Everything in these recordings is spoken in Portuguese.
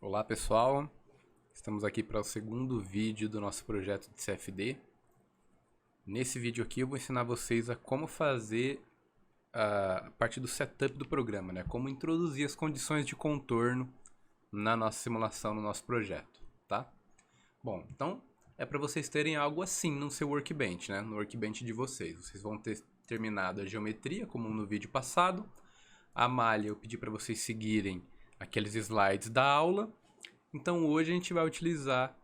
Olá pessoal, estamos aqui para o segundo vídeo do nosso projeto de CFD. Nesse vídeo aqui eu vou ensinar vocês a como fazer a parte do setup do programa, né? Como introduzir as condições de contorno na nossa simulação, no nosso projeto, tá? Bom, então é para vocês terem algo assim no seu workbench, né? No workbench de vocês. Vocês vão ter terminado a geometria, como no vídeo passado. A malha eu pedi para vocês seguirem aqueles slides da aula. Então hoje a gente vai utilizar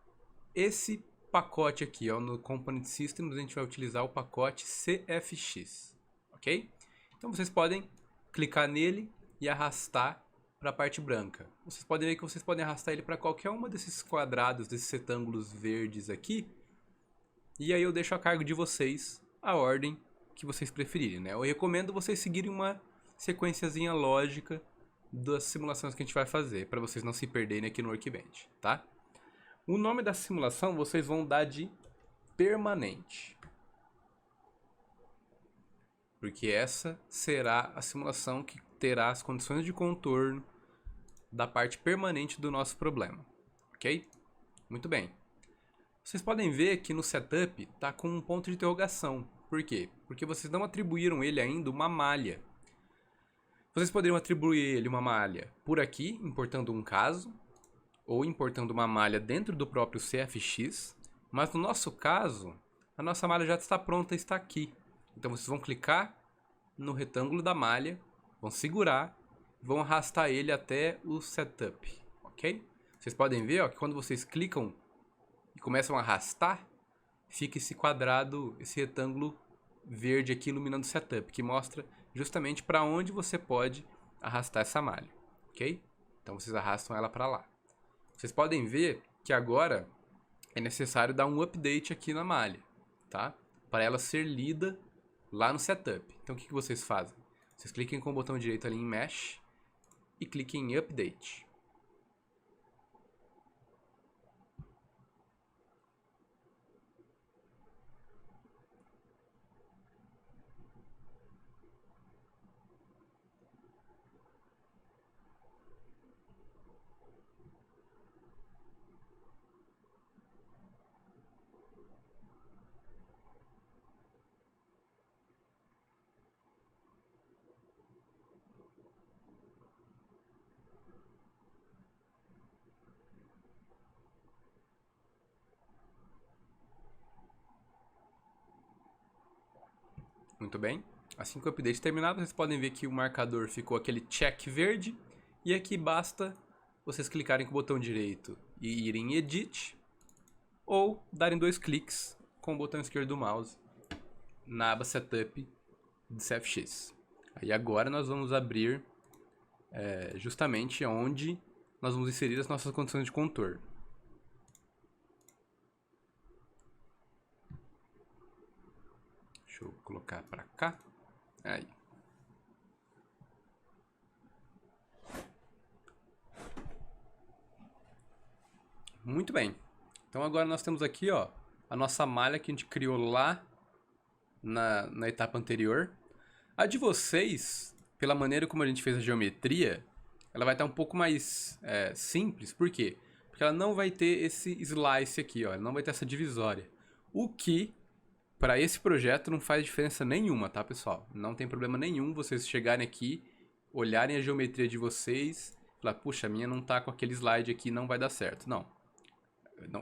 esse pacote aqui, ó, no Component Systems a gente vai utilizar o pacote CFX, ok? Então vocês podem clicar nele e arrastar para a parte branca. Vocês podem ver que vocês podem arrastar ele para qualquer uma desses quadrados, desses retângulos verdes aqui. E aí eu deixo a cargo de vocês a ordem que vocês preferirem, né? Eu recomendo vocês seguirem uma sequenciazinha lógica das simulações que a gente vai fazer, para vocês não se perderem aqui no Workbench, tá? O nome da simulação vocês vão dar de permanente, porque essa será a simulação que terá as condições de contorno da parte permanente do nosso problema, ok? Muito bem. Vocês podem ver que no setup está com um ponto de interrogação. Por quê? Porque vocês não atribuíram ele ainda uma malha. Vocês poderiam atribuir ele uma malha por aqui, importando um caso, ou importando uma malha dentro do próprio CFX, mas no nosso caso, a nossa malha já está pronta, está aqui. Então vocês vão clicar no retângulo da malha, vão segurar, vão arrastar ele até o setup, ok? Vocês podem ver, ó, que quando vocês clicam e começam a arrastar, fica esse quadrado, esse retângulo verde aqui iluminando o setup, que mostra justamente para onde você pode arrastar essa malha, ok? Então vocês arrastam ela para lá. Vocês podem ver que agora é necessário dar um update aqui na malha, tá? Para ela ser lida lá no setup. Então o que vocês fazem? Vocês cliquem com o botão direito ali em Mesh e cliquem em Update. Muito bem. Assim que o update terminar, vocês podem ver que o marcador ficou aquele check verde. E aqui basta vocês clicarem com o botão direito e irem em Edit, ou darem 2 cliques com o botão esquerdo do mouse na aba Setup de CFX. Aí agora nós vamos abrir justamente onde nós vamos inserir as nossas condições de contorno. Deixa eu colocar para cá. Aí. Muito bem. Então agora nós temos aqui, ó, a nossa malha que a gente criou lá na etapa anterior. A de vocês, pela maneira como a gente fez a geometria, ela vai estar um pouco mais simples. Por quê? Porque ela não vai ter esse slice aqui, ó, ela não vai ter essa divisória. O que, para esse projeto, não faz diferença nenhuma, tá, pessoal? Não tem problema nenhum vocês chegarem aqui, olharem a geometria de vocês, falar, puxa, a minha não tá com aquele slide aqui, não vai dar certo. Não,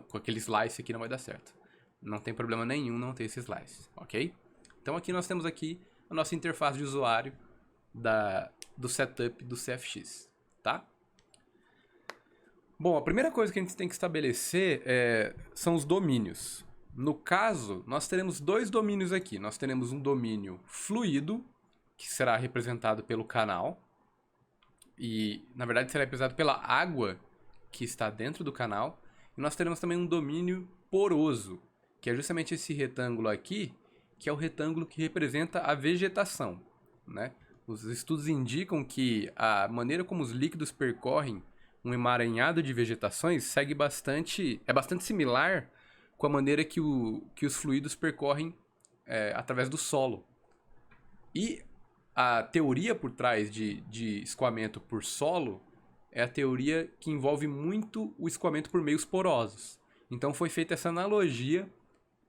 com aquele slice aqui não vai dar certo. Não tem problema nenhum não ter esse slice, ok? Então aqui nós temos aqui a nossa interface de usuário do setup do CFX, tá? Bom, a primeira coisa que a gente tem que estabelecer são os domínios. No caso, nós teremos 2 domínios aqui. Nós teremos um domínio fluido, que será representado pelo canal. E, na verdade, será representado pela água que está dentro do canal. E nós teremos também um domínio poroso, que é justamente esse retângulo aqui, que é o retângulo que representa a vegetação, né? Os estudos indicam que a maneira como os líquidos percorrem um emaranhado de vegetações é bastante similar com a maneira que os fluidos percorrem através do solo. E a teoria por trás de escoamento por solo é a teoria que envolve muito o escoamento por meios porosos. Então foi feita essa analogia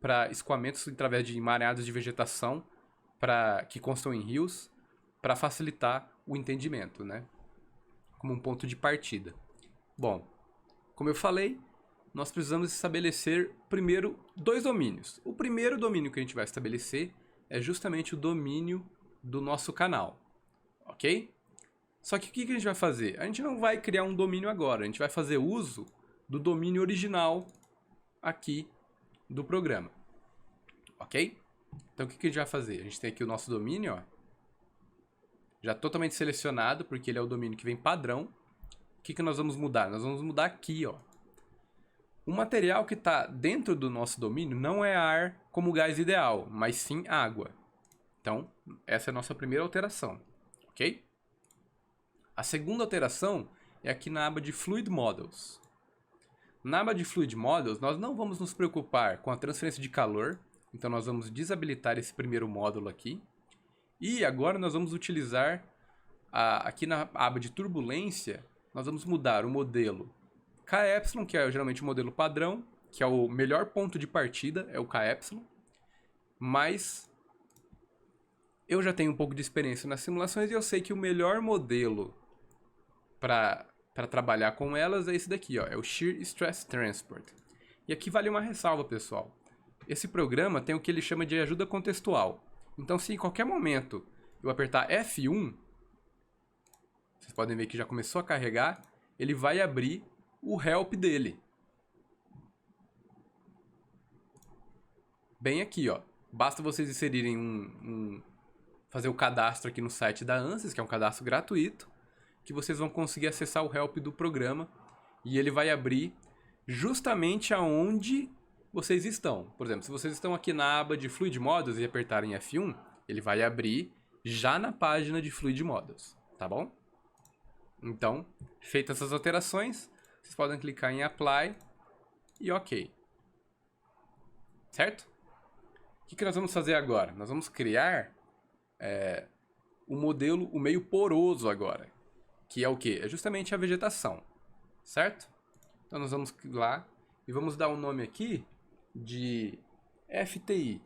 para escoamentos através de emaranhados de vegetação que constam em rios, para facilitar o entendimento, né? Como um ponto de partida. Bom, como eu falei, nós precisamos estabelecer primeiro 2 domínios. O primeiro domínio que a gente vai estabelecer é justamente o domínio do nosso canal, ok? Só que o que a gente vai fazer? A gente não vai criar um domínio agora, a gente vai fazer uso do domínio original aqui do programa, ok? Então o que a gente vai fazer? A gente tem aqui o nosso domínio, ó, já totalmente selecionado, porque ele é o domínio que vem padrão. O que nós vamos mudar? Nós vamos mudar aqui, ó. O material que está dentro do nosso domínio não é ar como gás ideal, mas sim água. Então, essa é a nossa primeira alteração, ok? A segunda alteração é aqui na aba de Fluid Models. Na aba de Fluid Models, nós não vamos nos preocupar com a transferência de calor, então nós vamos desabilitar esse primeiro módulo aqui. E agora nós vamos utilizar, aqui na aba de turbulência, nós vamos mudar o modelo KY, que é geralmente o modelo padrão, que é o melhor ponto de partida, é o KY. Mas eu já tenho um pouco de experiência nas simulações e eu sei que o melhor modelo para trabalhar com elas é esse daqui, ó, é o Shear Stress Transport. E aqui vale uma ressalva, pessoal. Esse programa tem o que ele chama de ajuda contextual. Então, se em qualquer momento eu apertar F1, vocês podem ver que já começou a carregar, ele vai abrir o help dele. Bem aqui, ó. Basta vocês inserirem fazer o cadastro aqui no site da ANSYS, que é um cadastro gratuito, que vocês vão conseguir acessar o help do programa e ele vai abrir justamente aonde vocês estão. Por exemplo, se vocês estão aqui na aba de Fluid Models e apertarem F1, ele vai abrir já na página de Fluid Models, tá bom? Então, feitas essas alterações, vocês podem clicar em Apply e OK. Certo? O que nós vamos fazer agora? Nós vamos criar o modelo, o meio poroso agora, que é o quê? É justamente a vegetação, certo? Então nós vamos lá e vamos dar um nome aqui de FTI,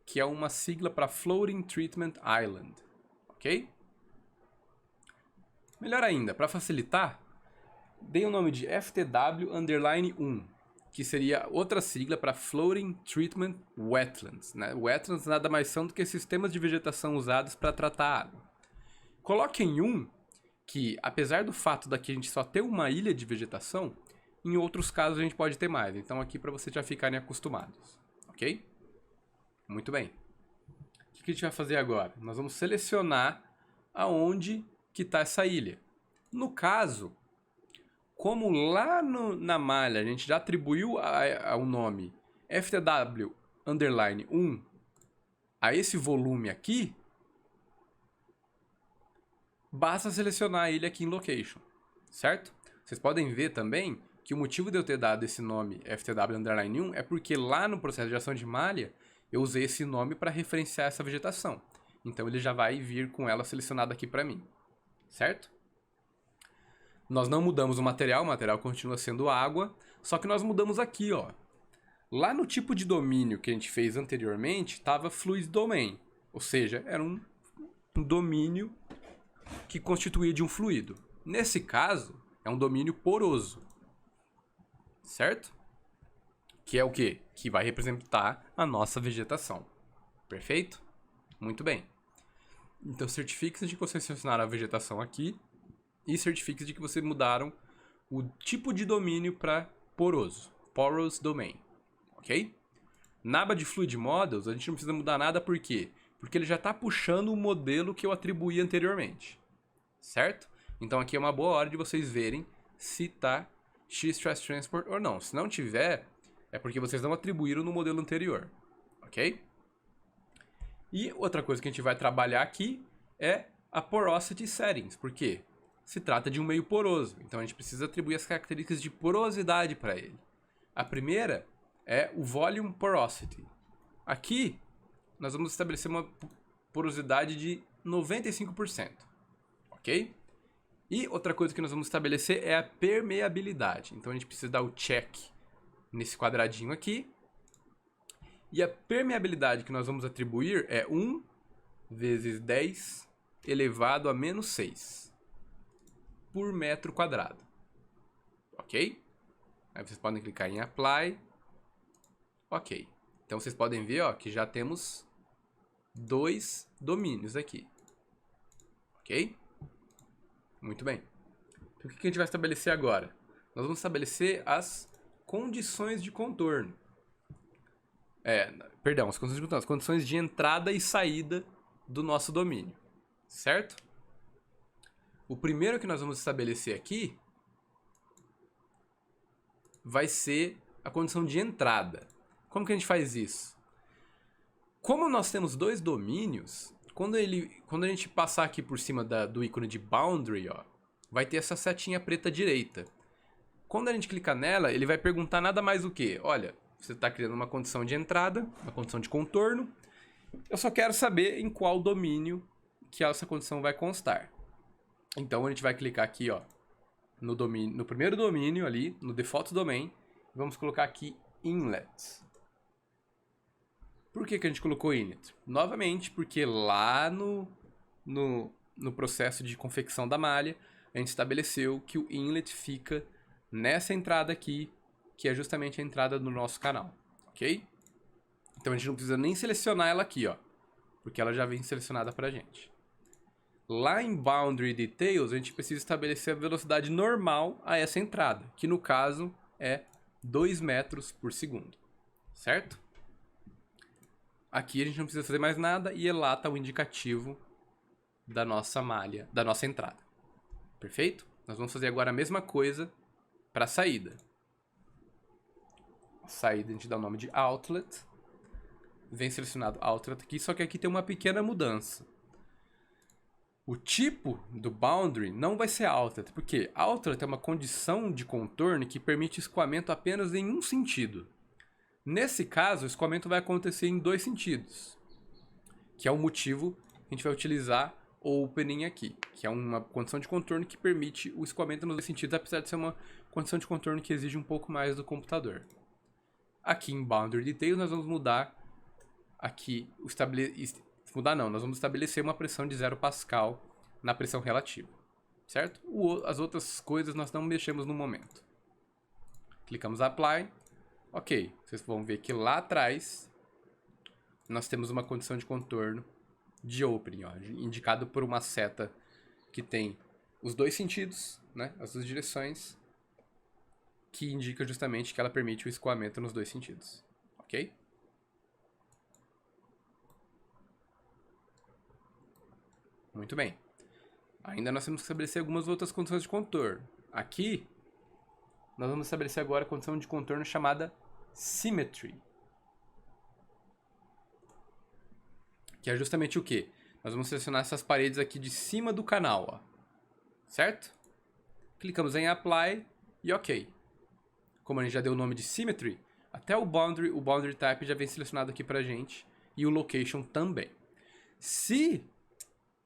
que é uma sigla para Floating Treatment Island, ok? Melhor ainda, para facilitar, dei o nome de FTW_1, que seria outra sigla para Floating Treatment Wetlands, né? Wetlands nada mais são do que sistemas de vegetação usados para tratar água. Coloque em 1 que, apesar do fato daqui a gente só ter uma ilha de vegetação, em outros casos a gente pode ter mais. Então aqui para vocês já ficarem acostumados, ok? Muito bem. O que a gente vai fazer agora? Nós vamos selecionar aonde que está essa ilha. No caso, como lá na malha a gente já atribuiu ao nome FTW_1 a esse volume aqui, basta selecionar a ilha aqui em Location, certo? Vocês podem ver também que o motivo de eu ter dado esse nome FTW_1 é porque lá no processo de geração de malha eu usei esse nome para referenciar essa vegetação. Então ele já vai vir com ela selecionada aqui para mim, certo? Nós não mudamos o material continua sendo água, só que nós mudamos aqui, ó. Lá no tipo de domínio que a gente fez anteriormente, estava Fluid Domain, ou seja, era um domínio que constituía de um fluido. Nesse caso, é um domínio poroso, certo? Que é o quê? Que vai representar a nossa vegetação. Perfeito? Muito bem. Então certifique-se de que vocês selecionaram a vegetação aqui e certifique-se de que vocês mudaram o tipo de domínio para poroso, Porous Domain, ok? Na aba de Fluid Models, a gente não precisa mudar nada, por quê? Porque ele já está puxando o modelo que eu atribuí anteriormente, certo? Então aqui é uma boa hora de vocês verem se está Shear Stress Transport ou não. Se não tiver, é porque vocês não atribuíram no modelo anterior, ok? E outra coisa que a gente vai trabalhar aqui é a Porosity Settings, por quê? Se trata de um meio poroso, então a gente precisa atribuir as características de porosidade para ele. A primeira é o Volume Porosity. Aqui, nós vamos estabelecer uma porosidade de 95%, ok? E outra coisa que nós vamos estabelecer é a permeabilidade. Então a gente precisa dar o check nesse quadradinho aqui. E a permeabilidade que nós vamos atribuir é 1 vezes 10 elevado a menos 6 por metro quadrado. Ok? Aí vocês podem clicar em Apply. Ok. Então vocês podem ver, ó, que já temos 2 domínios aqui. Ok? Muito bem. Então, o que a gente vai estabelecer agora? Nós vamos estabelecer as condições de contorno. Perdão, as condições de contorno, as condições de entrada e saída do nosso domínio. Certo? O primeiro que nós vamos estabelecer aqui vai ser a condição de entrada. Como que a gente faz isso? Como nós temos 2 domínios, quando a gente passar aqui por cima do ícone de boundary, ó, vai ter essa setinha preta à direita. Quando a gente clicar nela, ele vai perguntar nada mais o que? Olha, você está criando uma condição de entrada, uma condição de contorno. Eu só quero saber em qual domínio que essa condição vai constar. Então a gente vai clicar aqui, ó, no primeiro domínio ali, no default domain, e vamos colocar aqui inlet. Por que a gente colocou inlet? Novamente, porque lá no processo de confecção da malha, a gente estabeleceu que o inlet fica nessa entrada aqui, que é justamente a entrada do nosso canal, ok? Então a gente não precisa nem selecionar ela aqui, ó, porque ela já vem selecionada pra gente. Lá em Boundary Details, a gente precisa estabelecer a velocidade normal a essa entrada, que no caso é 2 metros por segundo, certo? Aqui a gente não precisa fazer mais nada e lá está o indicativo da nossa malha, da nossa entrada. Perfeito? Nós vamos fazer agora a mesma coisa para a saída. A saída a gente dá o nome de Outlet. Vem selecionado Outlet aqui, só que aqui tem uma pequena mudança. O tipo do boundary não vai ser Outlet, porque Outlet é uma condição de contorno que permite escoamento apenas em um sentido. Nesse caso, o escoamento vai acontecer em 2 sentidos, que é o motivo que a gente vai utilizar o opening aqui, que é uma condição de contorno que permite o escoamento nos 2 sentidos, apesar de ser uma condição de contorno que exige um pouco mais do computador. Aqui em Boundary Details nós vamos mudar aqui, nós vamos estabelecer uma pressão de 0 Pascal na pressão relativa, certo? As outras coisas nós não mexemos no momento. Clicamos Apply. Ok, vocês vão ver que lá atrás nós temos uma condição de contorno de opening, ó, indicado por uma seta que tem os 2 sentidos, né, as 2 direções, que indica justamente que ela permite o escoamento nos 2 sentidos, ok? Muito bem. Ainda nós temos que estabelecer algumas outras condições de contorno. Aqui, nós vamos estabelecer agora a condição de contorno chamada Symmetry. Que é justamente o quê? Nós vamos selecionar essas paredes aqui de cima do canal, ó. Certo? Clicamos em Apply e OK. Como a gente já deu o nome de Symmetry, até o Boundary Type já vem selecionado aqui pra gente. E o Location também. Se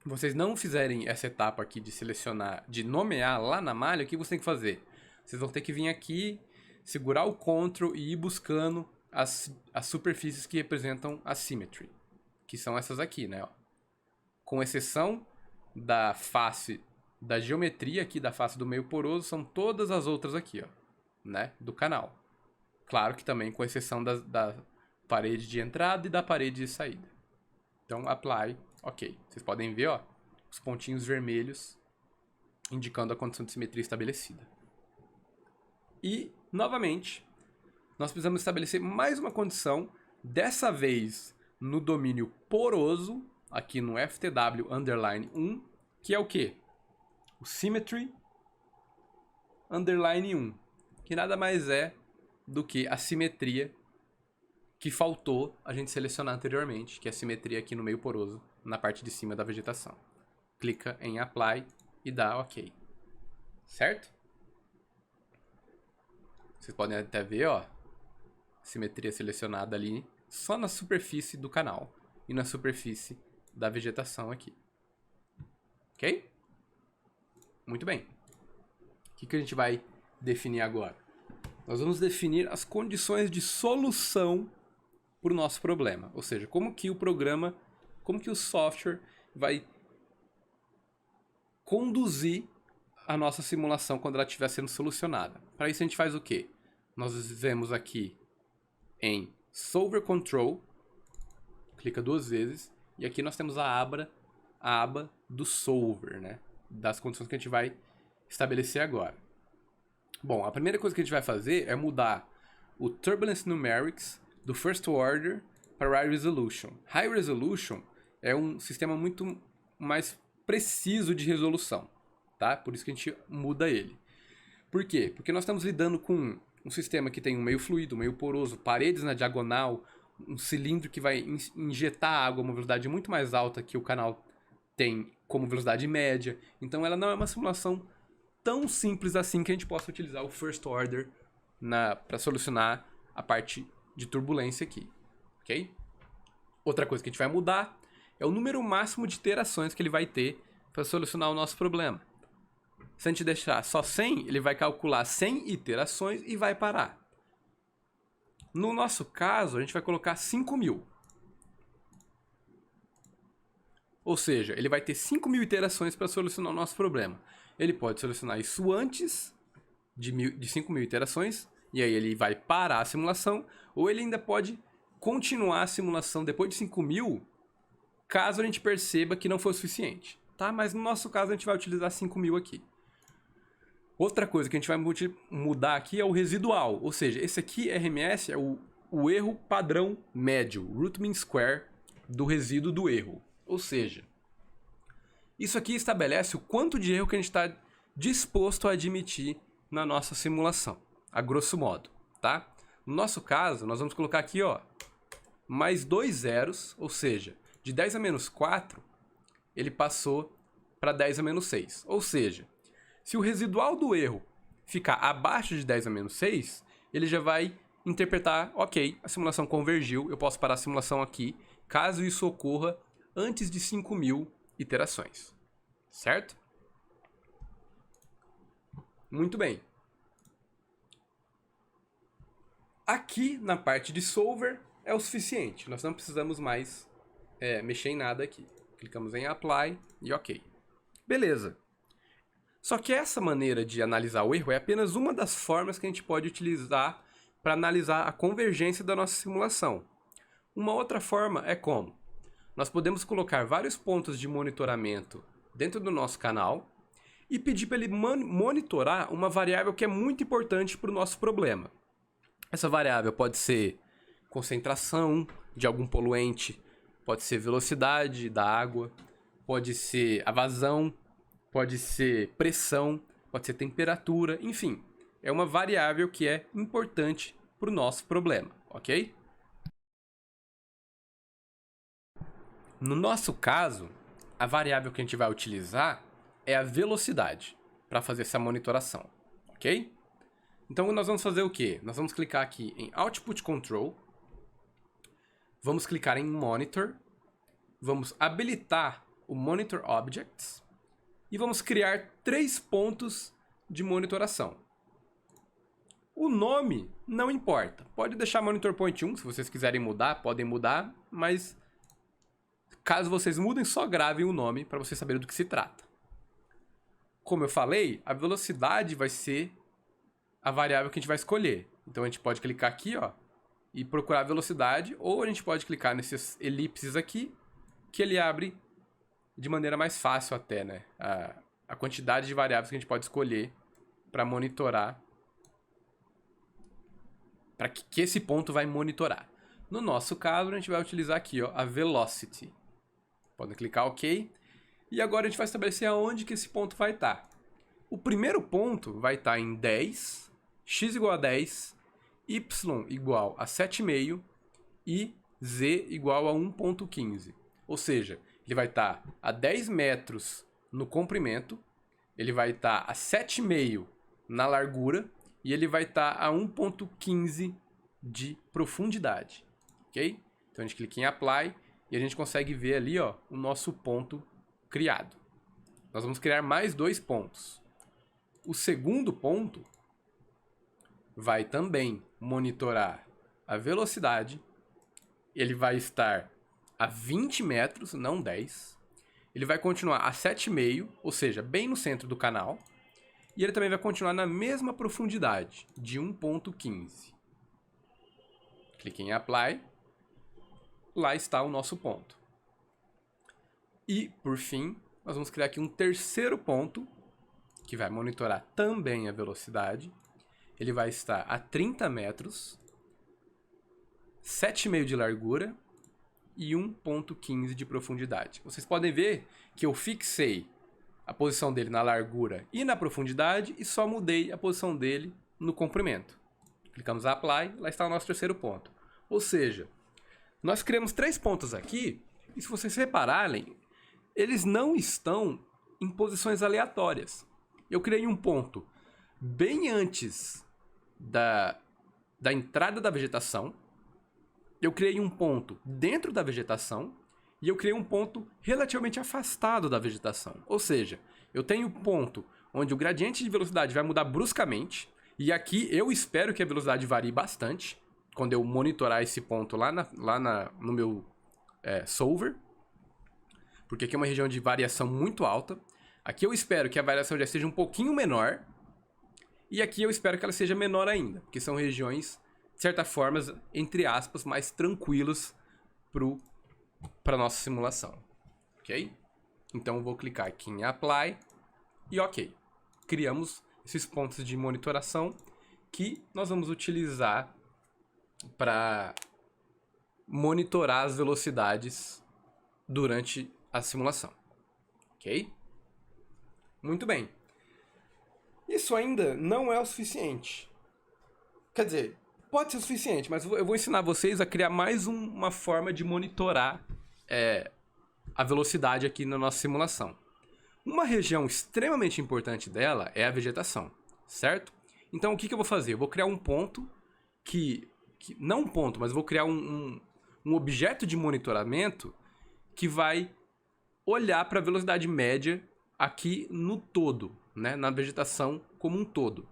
vocês não fizerem essa etapa aqui de selecionar, de nomear lá na malha, o que você tem que fazer? Vocês vão ter que vir aqui, segurar o Ctrl e ir buscando as superfícies que representam a Symmetry. Que são essas aqui, né? Ó. Com exceção da face da geometria aqui, da face do meio poroso, são todas as outras aqui, ó, né? Do canal. Claro que também com exceção da parede de entrada e da parede de saída. Então, Apply, OK. Vocês podem ver, ó, os pontinhos vermelhos indicando a condição de simetria estabelecida. E, novamente, nós precisamos estabelecer mais uma condição, dessa vez no domínio poroso, aqui no FTW underline 1, que é o quê? O Symmetry underline 1, que nada mais é do que a simetria que faltou a gente selecionar anteriormente, que é a simetria aqui no meio poroso, na parte de cima da vegetação. Clica em Apply e dá OK. Certo? Vocês podem até ver, ó, simetria selecionada ali só na superfície do canal e na superfície da vegetação aqui. Ok? Muito bem. O que a gente vai definir agora? Nós vamos definir as condições de solução para o nosso problema. Ou seja, como que o software vai conduzir a nossa simulação quando ela estiver sendo solucionada. Para isso a gente faz o quê? Nós vemos aqui em Solver Control, clica 2 vezes, e aqui nós temos a aba do Solver, né? Das condições que a gente vai estabelecer agora. Bom, a primeira coisa que a gente vai fazer é mudar o Turbulence Numerics do First Order para High Resolution. High Resolution é um sistema muito mais preciso de resolução, tá? Por isso que a gente muda ele. Por quê? Porque nós estamos lidando com um sistema que tem um meio fluido, um meio poroso, paredes na diagonal, um cilindro que vai injetar água a uma velocidade muito mais alta que o canal tem como velocidade média. Então ela não é uma simulação tão simples assim que a gente possa utilizar o First Order para solucionar a parte de turbulência aqui, ok? Outra coisa que a gente vai mudar é o número máximo de iterações que ele vai ter para solucionar o nosso problema. Se a gente deixar só 100, ele vai calcular 100 iterações e vai parar. No nosso caso, a gente vai colocar 5.000. Ou seja, ele vai ter 5.000 iterações para solucionar o nosso problema. Ele pode solucionar isso antes de 5.000 iterações, e aí ele vai parar a simulação, ou ele ainda pode continuar a simulação depois de 5.000, caso a gente perceba que não foi o suficiente. Tá? Mas no nosso caso a gente vai utilizar 5.000 aqui. Outra coisa que a gente vai mudar aqui é o residual, ou seja, esse aqui, RMS, é o erro padrão médio, root mean square do resíduo do erro. Ou seja, isso aqui estabelece o quanto de erro que a gente está disposto a admitir na nossa simulação, a grosso modo, tá? No nosso caso, nós vamos colocar aqui, ó, mais 2 zeros, ou seja, de 10 a menos 4, ele passou para 10 a menos 6. Ou seja, se o residual do erro ficar abaixo de 10 a menos 6, ele já vai interpretar, ok, a simulação convergiu, eu posso parar a simulação aqui, caso isso ocorra antes de 5.000 iterações. Certo? Muito bem. Aqui na parte de Solver é o suficiente. Nós não precisamos mais mexer em nada aqui. Clicamos em Apply e OK. Beleza. Só que essa maneira de analisar o erro é apenas uma das formas que a gente pode utilizar para analisar a convergência da nossa simulação. Uma outra forma é como? Nós podemos colocar vários pontos de monitoramento dentro do nosso canal e pedir para ele monitorar uma variável que é muito importante para o nosso problema. Essa variável pode ser concentração de algum poluente, pode ser velocidade da água, pode ser a vazão, pode ser pressão, pode ser temperatura, enfim. É uma variável que é importante para o nosso problema, ok? No nosso caso, a variável que a gente vai utilizar é a velocidade para fazer essa monitoração, ok? Então nós vamos fazer o quê? Nós vamos clicar aqui em Output Control, vamos clicar em Monitor, vamos habilitar o Monitor Objects e vamos criar 3 pontos de monitoração. O nome não importa, pode deixar Monitor Point 1, se vocês quiserem mudar, podem mudar, mas caso vocês mudem, só gravem o nome para vocês saberem do que se trata. Como eu falei, a velocidade vai ser a variável que a gente vai escolher. Então a gente pode clicar aqui, ó, e procurar a velocidade, ou a gente pode clicar nesses elipses aqui, que ele abre de maneira mais fácil até, né? A quantidade de variáveis que a gente pode escolher para monitorar, para que esse ponto vai monitorar. No nosso caso, a gente vai utilizar aqui, ó, a velocity. Podem clicar OK. E agora a gente vai estabelecer aonde que esse ponto vai estar. O primeiro ponto vai estar em 10, x igual a 10, y igual a 7,5 e z igual a 1,15. Ou seja, ele vai estar a 10 metros no comprimento, ele vai estar a 7,5 na largura e ele vai estar a 1,15 de profundidade. Ok? Então a gente clica em Apply e a gente consegue ver ali, ó, o nosso ponto criado. Nós vamos criar mais 2 pontos. O segundo ponto vai também monitorar a velocidade. Ele vai estar a 20 metros, não 10. Ele vai continuar a 7,5, ou seja, bem no centro do canal. E ele também vai continuar na mesma profundidade, de 1,15. Clique em Apply. Lá está o nosso ponto. E, por fim, nós vamos criar aqui um terceiro ponto, que vai monitorar também a velocidade. Ele vai estar a 30 metros, 7,5 de largura e 1,15 de profundidade. Vocês podem ver que eu fixei a posição dele na largura e na profundidade e só mudei a posição dele no comprimento. Clicamos em Apply, lá está o nosso terceiro ponto. Ou seja, nós criamos 3 pontos aqui e, se vocês repararem, eles não estão em posições aleatórias. Eu criei um ponto bem antes da entrada da vegetação. Eu criei um ponto dentro da vegetação e eu criei um ponto relativamente afastado da vegetação. Ou seja, eu tenho um ponto onde o gradiente de velocidade vai mudar bruscamente e aqui eu espero que a velocidade varie bastante quando eu monitorar esse ponto lá no meu solver, porque aqui é uma região de variação muito alta. Aqui eu espero que a variação já seja um pouquinho menor e aqui eu espero que ela seja menor ainda, porque são regiões, de certa forma, entre aspas, mais tranquilas para a nossa simulação, ok? Então eu vou clicar aqui em Apply e ok. Criamos esses pontos de monitoração que nós vamos utilizar para monitorar as velocidades durante a simulação, ok? Muito bem. Isso ainda não é o suficiente. Quer dizer, pode ser o suficiente, mas eu vou ensinar vocês a criar mais uma forma de monitorar a velocidade aqui na nossa simulação. Uma região extremamente importante dela é a vegetação, certo? Então o que eu vou fazer? Eu vou criar um ponto não um ponto, mas eu vou criar um objeto de monitoramento que vai olhar para a velocidade média aqui no todo, né? Na vegetação como um todo,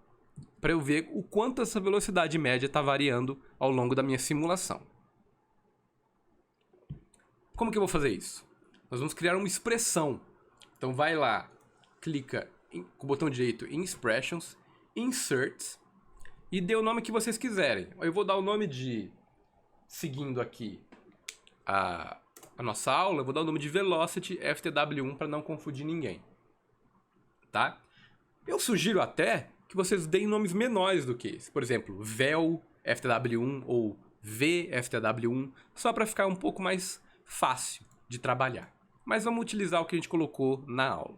para eu ver o quanto essa velocidade média está variando ao longo da minha simulação. Como que eu vou fazer isso? Nós vamos criar uma expressão. Então vai lá, clica com o botão direito em Expressions, Insert, e dê o nome que vocês quiserem. Eu vou dar o nome de, seguindo aqui a nossa aula, eu vou dar o nome de Velocity FTW1 para não confundir ninguém. Tá? Eu sugiro até que vocês deem nomes menores do que esse. Por exemplo, Vel FTW1 ou VFTW1, só para ficar um pouco mais fácil de trabalhar. Mas vamos utilizar o que a gente colocou na aula.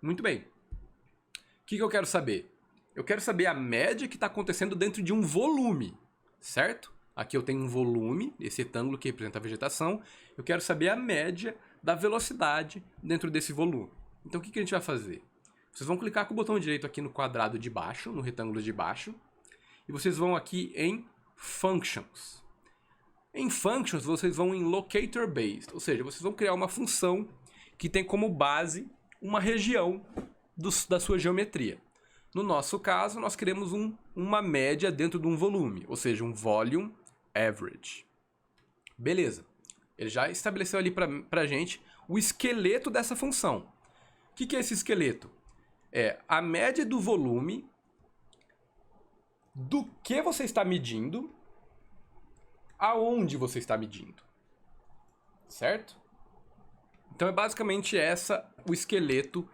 Muito bem. O que eu quero saber? Eu quero saber a média que está acontecendo dentro de um volume, certo? Aqui eu tenho um volume, esse retângulo que representa a vegetação. Eu quero saber a média da velocidade dentro desse volume. Então o que a gente vai fazer? Vocês vão clicar com o botão direito aqui no quadrado de baixo, no retângulo de baixo, e vocês vão aqui em Functions. Em Functions, vocês vão em Locator Based, ou seja, vocês vão criar uma função que tem como base uma região da sua geometria. No nosso caso, nós queremos uma média dentro de um volume, ou seja, um Volume Average. Beleza. Ele já estabeleceu ali pra gente o esqueleto dessa função. O que é esse esqueleto? É a média do volume do que você está medindo, aonde você está medindo. Certo? Então é basicamente o esqueleto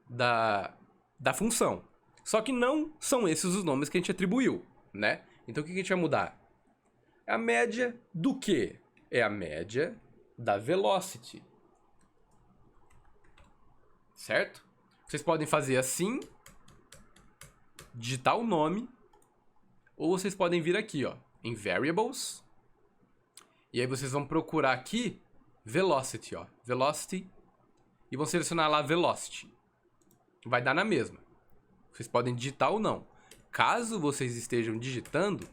da função. Só que não são esses os nomes que a gente atribuiu, né? Então o que a gente vai mudar? A média do quê? É a média da velocity. Certo? Vocês podem fazer assim, digitar o nome, ou vocês podem vir aqui, ó, em Variables, e aí vocês vão procurar aqui Velocity, ó, Velocity, e vão selecionar lá Velocity. Vai dar na mesma. Vocês podem digitar ou não. Caso vocês estejam digitando,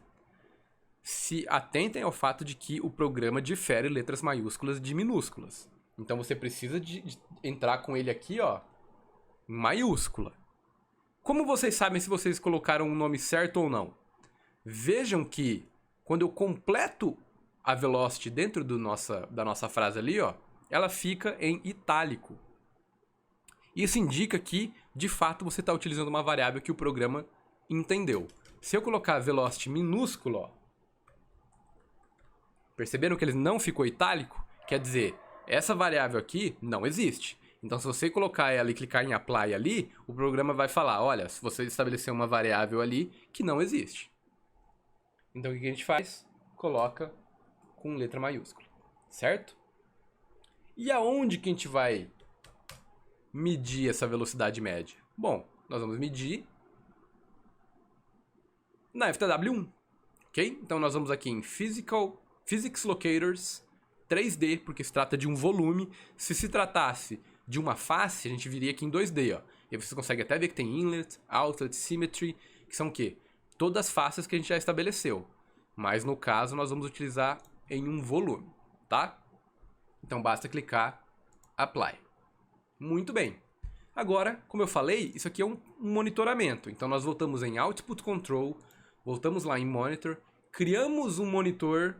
se atentem ao fato de que o programa difere letras maiúsculas de minúsculas. Então você precisa de entrar com ele aqui, ó, em maiúscula. Como vocês sabem se vocês colocaram o nome certo ou não? Vejam que quando eu completo a velocity dentro da nossa frase ali, ó, ela fica em itálico. Isso indica que, de fato, você está utilizando uma variável que o programa entendeu. Se eu colocar velocity minúsculo, ó, perceberam que ele não ficou itálico? Quer dizer, essa variável aqui não existe. Então, se você colocar ela e clicar em apply ali, o programa vai falar, olha, se você estabeleceu uma variável ali que não existe. Então, o que a gente faz? Coloca com letra maiúscula, certo? E aonde que a gente vai medir essa velocidade média? Bom, nós vamos medir na FTW1, ok? Então, nós vamos aqui em Physics Locators 3D, porque se trata de um volume. Se tratasse de uma face, a gente viria aqui em 2D, ó. E aí você consegue até ver que tem Inlet, Outlet, Symmetry, que são o quê? Todas as faces que a gente já estabeleceu. Mas no caso, nós vamos utilizar em um volume, tá? Então basta clicar Apply. Muito bem. Agora, como eu falei, isso aqui é um monitoramento. Então nós voltamos em Output Control, voltamos lá em Monitor, criamos um monitor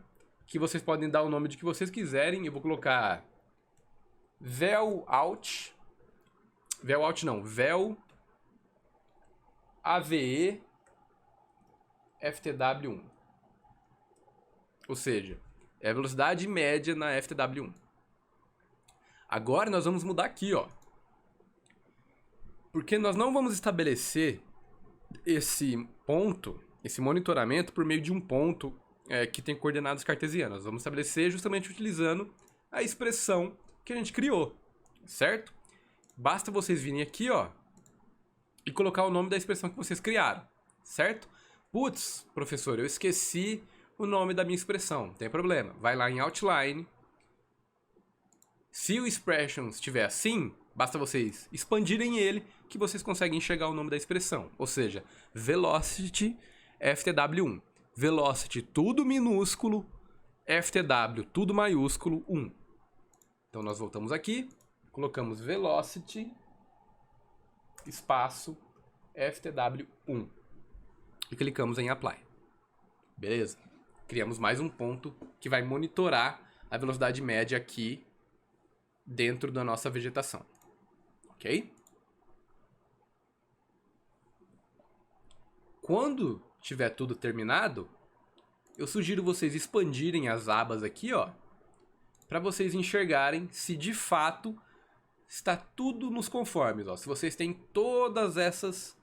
que vocês podem dar o nome de que vocês quiserem. Eu vou colocar VelOut AVE FTW1. Ou seja, é a velocidade média na FTW1. Agora nós vamos mudar aqui, ó. Porque nós não vamos estabelecer esse ponto, esse monitoramento por meio de um ponto que tem coordenadas cartesianas. Nós vamos estabelecer justamente utilizando a expressão que a gente criou, certo? Basta vocês virem aqui, ó, e colocar o nome da expressão que vocês criaram, certo? Putz, professor, eu esqueci o nome da minha expressão. Não tem problema. Vai lá em Outline. Se o expression estiver assim, basta vocês expandirem ele que vocês conseguem enxergar o nome da expressão. Ou seja, velocity FTW1. Velocity tudo minúsculo, FTW tudo maiúsculo 1. Então nós voltamos aqui, colocamos velocity espaço FTW1 e clicamos em apply. Beleza? Criamos mais um ponto que vai monitorar a velocidade média aqui dentro da nossa vegetação. Ok? Quando tiver tudo terminado, eu sugiro vocês expandirem as abas aqui, ó, para vocês enxergarem se de fato está tudo nos conformes, ó. Se vocês têm todas essas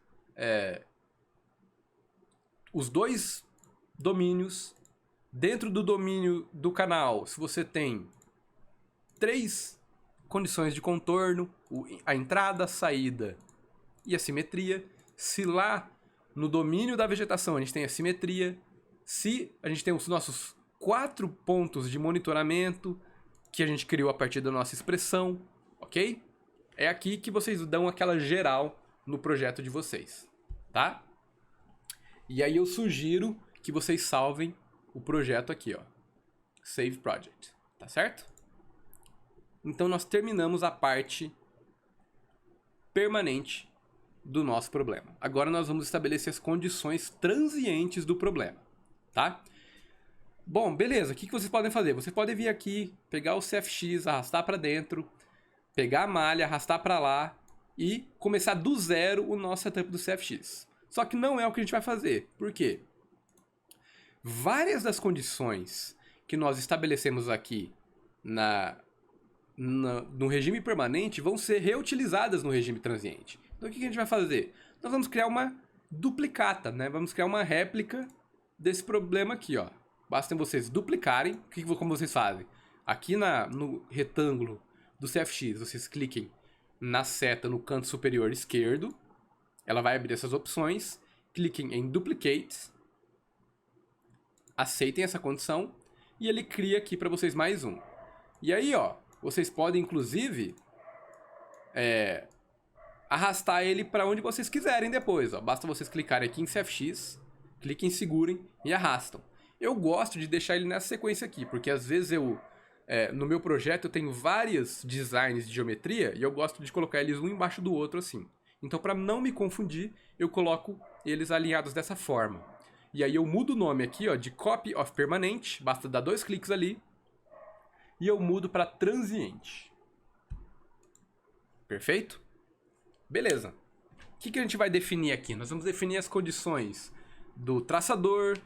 os dois domínios dentro do domínio do canal, se você tem 3 condições de contorno, a entrada, a saída e a simetria. Se lá no domínio da vegetação a gente tem a simetria, se a gente tem os nossos 4 pontos de monitoramento que a gente criou a partir da nossa expressão, ok? É aqui que vocês dão aquela geral no projeto de vocês, tá? E aí eu sugiro que vocês salvem o projeto aqui, ó. Save Project, tá certo? Então nós terminamos a parte permanente do nosso problema. Agora nós vamos estabelecer as condições transientes do problema, tá? Bom, beleza, o que vocês podem fazer? Vocês podem vir aqui, pegar o CFX, arrastar para dentro, pegar a malha, arrastar para lá e começar do zero o nosso setup do CFX. Só que não é o que a gente vai fazer. Por quê? Várias das condições que nós estabelecemos aqui no regime permanente vão ser reutilizadas no regime transiente. Então o que a gente vai fazer? Nós vamos criar uma duplicata, né? Vamos criar uma réplica desse problema aqui, ó. Basta vocês duplicarem. Como vocês fazem? Aqui no retângulo do CFX, vocês cliquem na seta no canto superior esquerdo. Ela vai abrir essas opções. Cliquem em Duplicate. Aceitem essa condição. E ele cria aqui para vocês mais um. E aí, ó, vocês podem, inclusive, arrastar ele para onde vocês quiserem depois, ó. Basta vocês clicarem aqui em CFX, cliquem em Segurem e arrastam. Eu gosto de deixar ele nessa sequência aqui, porque às vezes no meu projeto eu tenho vários designs de geometria e eu gosto de colocar eles um embaixo do outro assim. Então, para não me confundir, eu coloco eles alinhados dessa forma. E aí eu mudo o nome aqui, ó, de Copy of Permanent, basta dar 2 cliques ali, e eu mudo para transiente. Perfeito? Beleza. O que a gente vai definir aqui? Nós vamos definir as condições do traçador,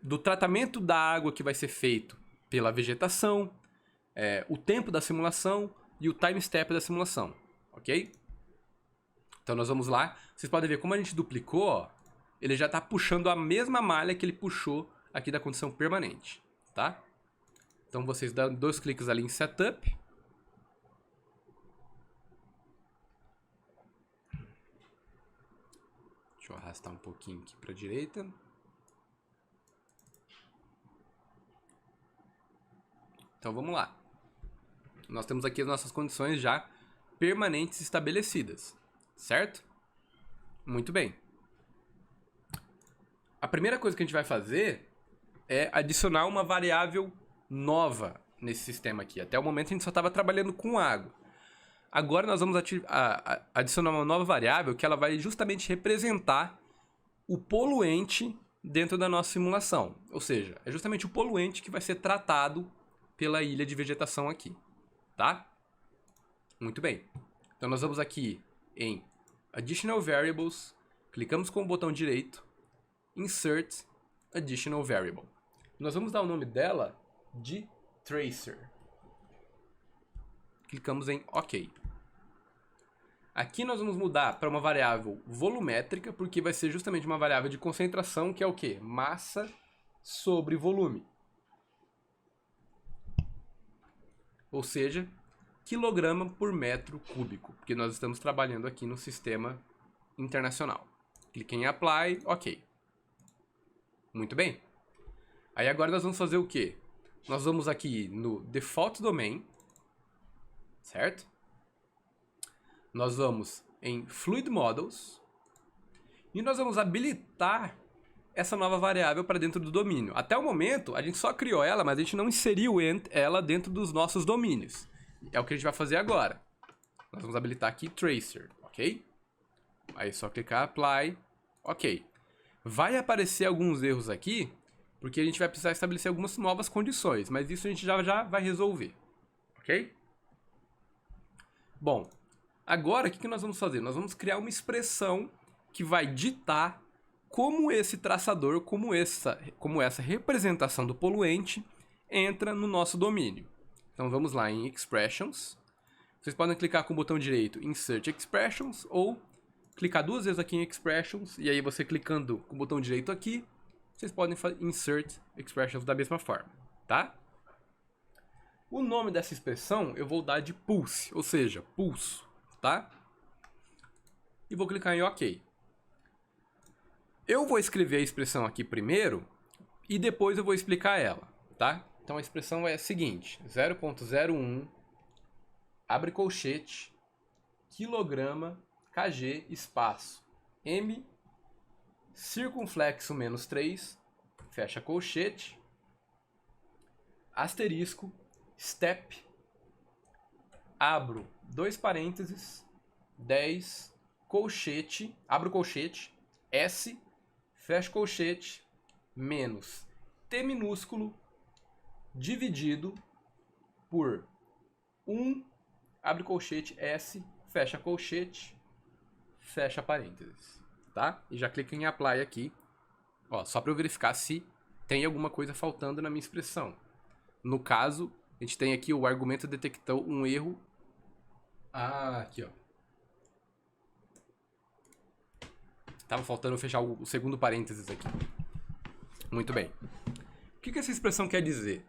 do tratamento da água que vai ser feito pela vegetação, o tempo da simulação e o time step da simulação, ok? Então nós vamos lá. Vocês podem ver como a gente duplicou, ó, ele já está puxando a mesma malha que ele puxou aqui da condição permanente, tá? Então vocês dão 2 cliques ali em Setup. Deixa eu arrastar um pouquinho aqui para a direita. Então vamos lá. Nós temos aqui as nossas condições já permanentes estabelecidas, certo? Muito bem. A primeira coisa que a gente vai fazer é adicionar uma variável nova nesse sistema aqui. Até o momento a gente só estava trabalhando com água. Agora nós vamos adicionar uma nova variável que ela vai justamente representar o poluente dentro da nossa simulação. Ou seja, é justamente o poluente que vai ser tratado pela ilha de vegetação aqui, tá? Muito bem. Então nós vamos aqui em Additional Variables, clicamos com o botão direito, Insert Additional Variable. Nós vamos dar o nome dela de Tracer. Clicamos em OK. Aqui nós vamos mudar para uma variável volumétrica, porque vai ser justamente uma variável de concentração, que é o quê? Massa sobre volume. Ou seja, quilograma por metro cúbico, porque nós estamos trabalhando aqui no sistema internacional. Clique em Apply, OK. Muito bem. Aí agora nós vamos fazer o quê? Nós vamos aqui no Default Domain, certo? Nós vamos em Fluid Models e nós vamos habilitar essa nova variável para dentro do domínio. Até o momento, a gente só criou ela, mas a gente não inseriu ela dentro dos nossos domínios. É o que a gente vai fazer agora. Nós vamos habilitar aqui Tracer, ok? Aí é só clicar Apply, ok. Vai aparecer alguns erros aqui, porque a gente vai precisar estabelecer algumas novas condições, mas isso a gente já vai resolver, ok? Bom, agora o que nós vamos fazer? Nós vamos criar uma expressão que vai ditar como esse traçador, como essa representação do poluente entra no nosso domínio. Então vamos lá em Expressions. Vocês podem clicar com o botão direito Insert Expressions ou clicar 2 vezes aqui em Expressions e aí você clicando com o botão direito aqui, vocês podem Insert Expressions da mesma forma, tá? O nome dessa expressão eu vou dar de Pulse, ou seja, pulso, tá? E vou clicar em OK. Eu vou escrever a expressão aqui primeiro e depois eu vou explicar ela, tá? Então a expressão é a seguinte, 0.01, abre colchete, quilograma, kg, espaço, m, circunflexo menos 3, fecha colchete, asterisco, step, abro 2 parênteses, 10, colchete, abro colchete, s, fecha colchete, menos t minúsculo, dividido por 1, abre colchete, s, fecha colchete, fecha parênteses, tá? E já clica em Apply aqui, ó, só para eu verificar se tem alguma coisa faltando na minha expressão. No caso, a gente tem aqui o argumento detectou um erro. Ah, aqui, ó. Tava faltando eu fechar o segundo parênteses aqui. Muito bem. O que essa expressão quer dizer?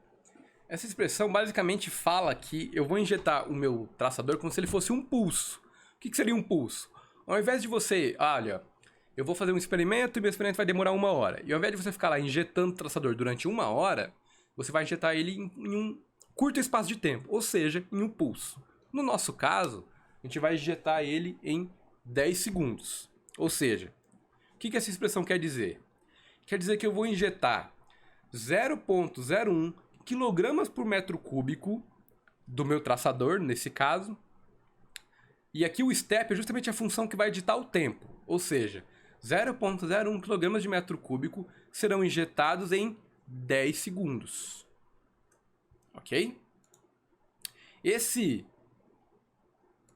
Essa expressão basicamente fala que eu vou injetar o meu traçador como se ele fosse um pulso. O que seria um pulso? Ao invés de você, olha, eu vou fazer um experimento e meu experimento vai demorar 1 hora. E ao invés de você ficar lá injetando o traçador durante 1 hora, você vai injetar ele em um curto espaço de tempo, ou seja, em um pulso. No nosso caso, a gente vai injetar ele em 10 segundos. Ou seja, o que essa expressão quer dizer? Quer dizer que eu vou injetar 0.01 kg por metro cúbico do meu traçador, nesse caso, E aqui o step é justamente a função que vai ditar o tempo. Ou seja, 0,01 kg de metro cúbico serão injetados em 10 segundos. Ok?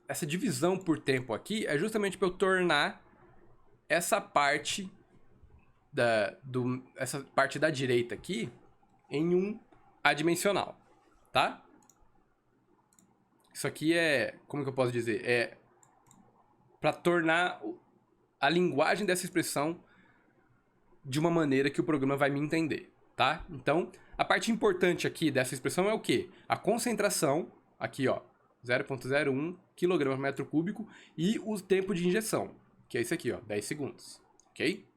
Essa divisão por tempo aqui é justamente para eu tornar essa parte essa parte da direita aqui em um adimensional, tá? Isso aqui é, como que eu posso dizer? É para tornar a linguagem dessa expressão de uma maneira que o programa vai me entender, tá? Então, a parte importante aqui dessa expressão é o quê? A concentração, aqui ó, 0,01 kg por metro cúbico e o tempo de injeção, que é esse aqui ó, 10 segundos, ok?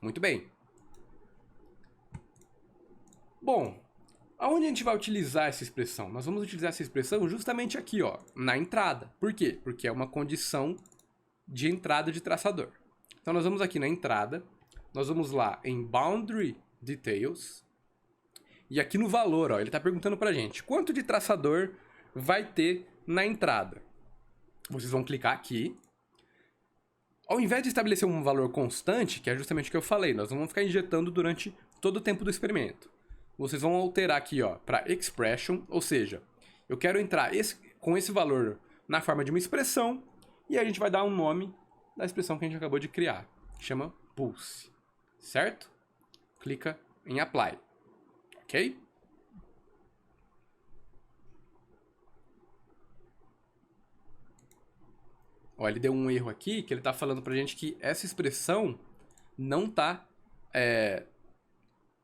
Muito bem. Bom, aonde a gente vai utilizar essa expressão? Nós vamos utilizar essa expressão justamente aqui, ó, na entrada. Por quê? Porque é uma condição de entrada de traçador. Então nós vamos aqui na entrada, nós vamos lá em Boundary Details, e aqui no valor, ó, ele está perguntando pra gente, quanto de traçador vai ter na entrada? Vocês vão clicar aqui. Ao invés de estabelecer um valor constante, que é justamente o que eu falei, nós vamos ficar injetando durante todo o tempo do experimento. Vocês vão alterar aqui para expression, ou seja, eu quero entrar com esse valor na forma de uma expressão e a gente vai dar um nome da expressão que a gente acabou de criar, que chama pulse, certo? Clica em apply, ok? Ó, ele deu um erro aqui, que ele está falando pra gente que essa expressão não está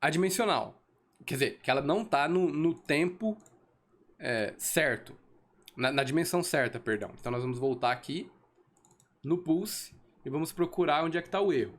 adimensional. Quer dizer, que ela não está no tempo certo. Na dimensão certa, perdão. Então nós vamos voltar aqui no pulse e vamos procurar onde é que está o erro.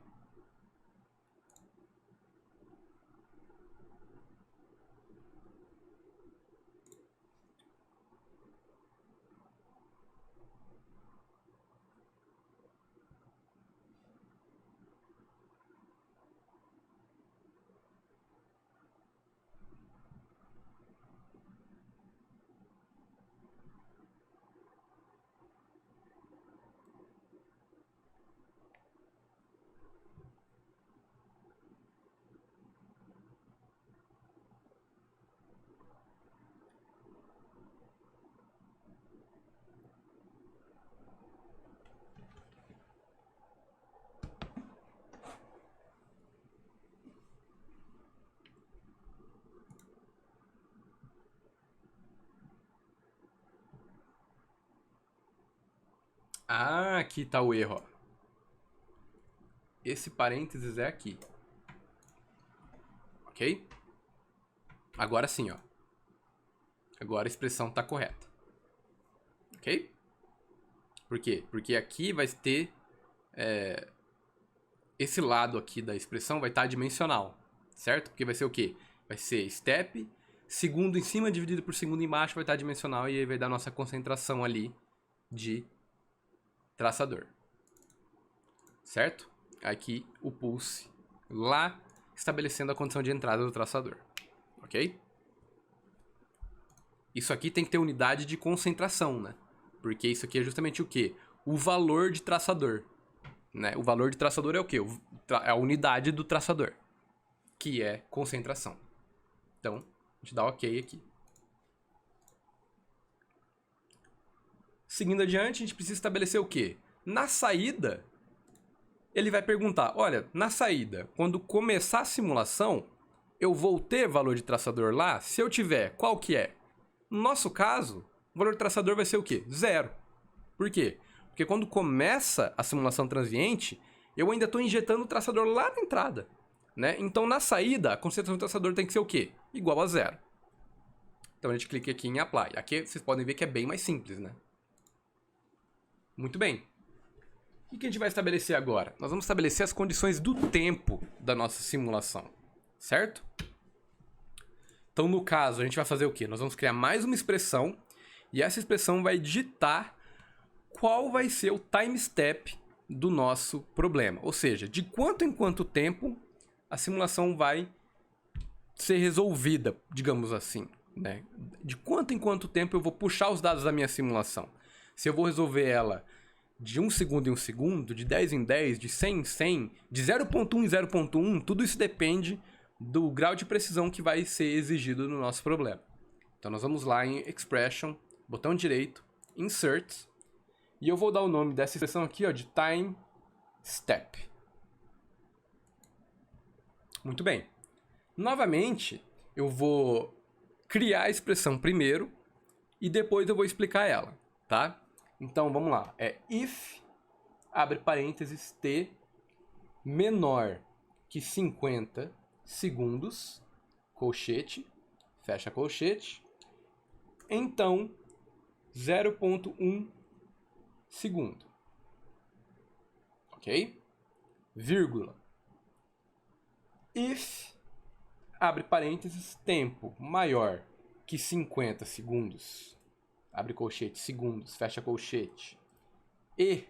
Ah, aqui está o erro, ó. Esse parênteses é aqui. Ok? Agora sim, ó. Agora a expressão está correta. Ok? Por quê? Porque aqui vai ter... esse lado aqui da expressão vai estar dimensional, certo? Porque vai ser o quê? Vai ser step, segundo em cima dividido por segundo embaixo vai estar dimensional e aí vai dar nossa concentração ali de traçador, certo? Aqui o pulse lá estabelecendo a condição de entrada do traçador, ok? Isso aqui tem que ter unidade de concentração, né? Porque isso aqui é justamente o quê? O valor de traçador, né? O valor de traçador é o quê? É a unidade do traçador, que é concentração. Então, a gente dá OK aqui. Seguindo adiante, a gente precisa estabelecer o quê? Na saída, ele vai perguntar, olha, na saída, quando começar a simulação, eu vou ter valor de traçador lá? Se eu tiver, qual que é? No nosso caso, o valor de traçador vai ser o quê? 0. Por quê? Porque quando começa a simulação transiente, eu ainda estou injetando o traçador lá na entrada, né? Então, na saída, a concentração do traçador tem que ser o quê? Igual a 0. Então, a gente clica aqui em Apply. Aqui vocês podem ver que é bem mais simples, né? Muito bem. O que a gente vai estabelecer agora? Nós vamos estabelecer as condições do tempo da nossa simulação, certo? Então, no caso, a gente vai fazer o quê? Nós vamos criar mais uma expressão e essa expressão vai ditar qual vai ser o time step do nosso problema. Ou seja, de quanto em quanto tempo a simulação vai ser resolvida, digamos assim, né? De quanto em quanto tempo eu vou puxar os dados da minha simulação. Se eu vou resolver ela de 1 segundo em 1 segundo, de 10 em 10, de 100 em 100, de 0.1 em 0.1, tudo isso depende do grau de precisão que vai ser exigido no nosso problema. Então nós vamos lá em Expression, botão direito, Insert, e eu vou dar o nome dessa expressão aqui, ó, de Time Step. Muito bem. Novamente, eu vou criar a expressão primeiro e depois eu vou explicar ela, tá? Então, vamos lá. É if, abre parênteses, t, menor que 50 segundos, colchete, fecha colchete, então 0.1 segundo. Ok? Vírgula. If, abre parênteses, tempo maior que 50 segundos, abre colchete, segundos, fecha colchete, e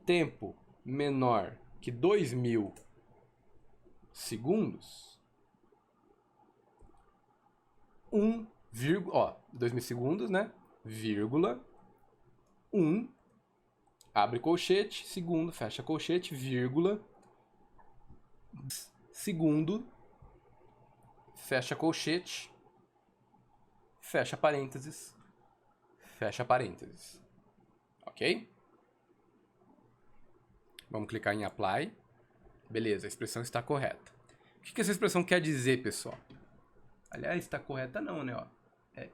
tempo menor que 2000 segundos, 2000 segundos, né? Vírgula, 1, abre colchete, segundo, fecha colchete, vírgula, segundo, fecha colchete, fecha parênteses, fecha parênteses. Ok? Vamos clicar em Apply. Beleza, a expressão está correta. O que essa expressão quer dizer, pessoal? Aliás, está correta não, né? Ó. É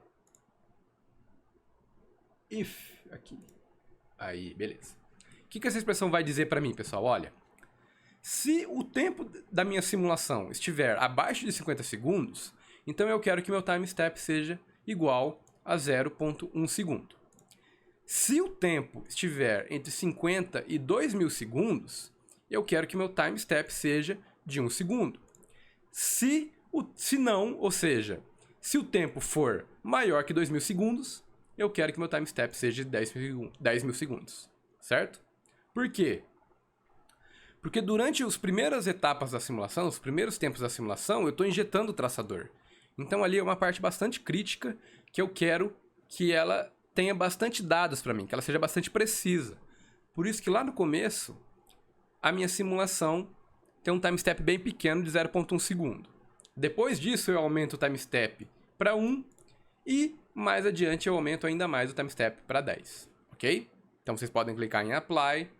if aqui. Aí, beleza. O que essa expressão vai dizer para mim, pessoal? Olha, se o tempo da minha simulação estiver abaixo de 50 segundos, então eu quero que meu time step seja igual a 0.1 segundo. Se o tempo estiver entre 50 e 2000 segundos, eu quero que meu time step seja de 1 segundo. Se não, ou seja, se o tempo for maior que 2000 segundos, eu quero que meu time step seja de 10 mil segundos. Certo? Por quê? Porque durante as primeiras etapas da simulação, os primeiros tempos da simulação, eu estou injetando o traçador. Então ali é uma parte bastante crítica que eu quero que ela tenha bastante dados para mim, que ela seja bastante precisa. Por isso que lá no começo, a minha simulação tem um time step bem pequeno de 0.1 segundo. Depois disso eu aumento o time step para 1 e mais adiante eu aumento ainda mais o time step para 10, ok? Então vocês podem clicar em Apply,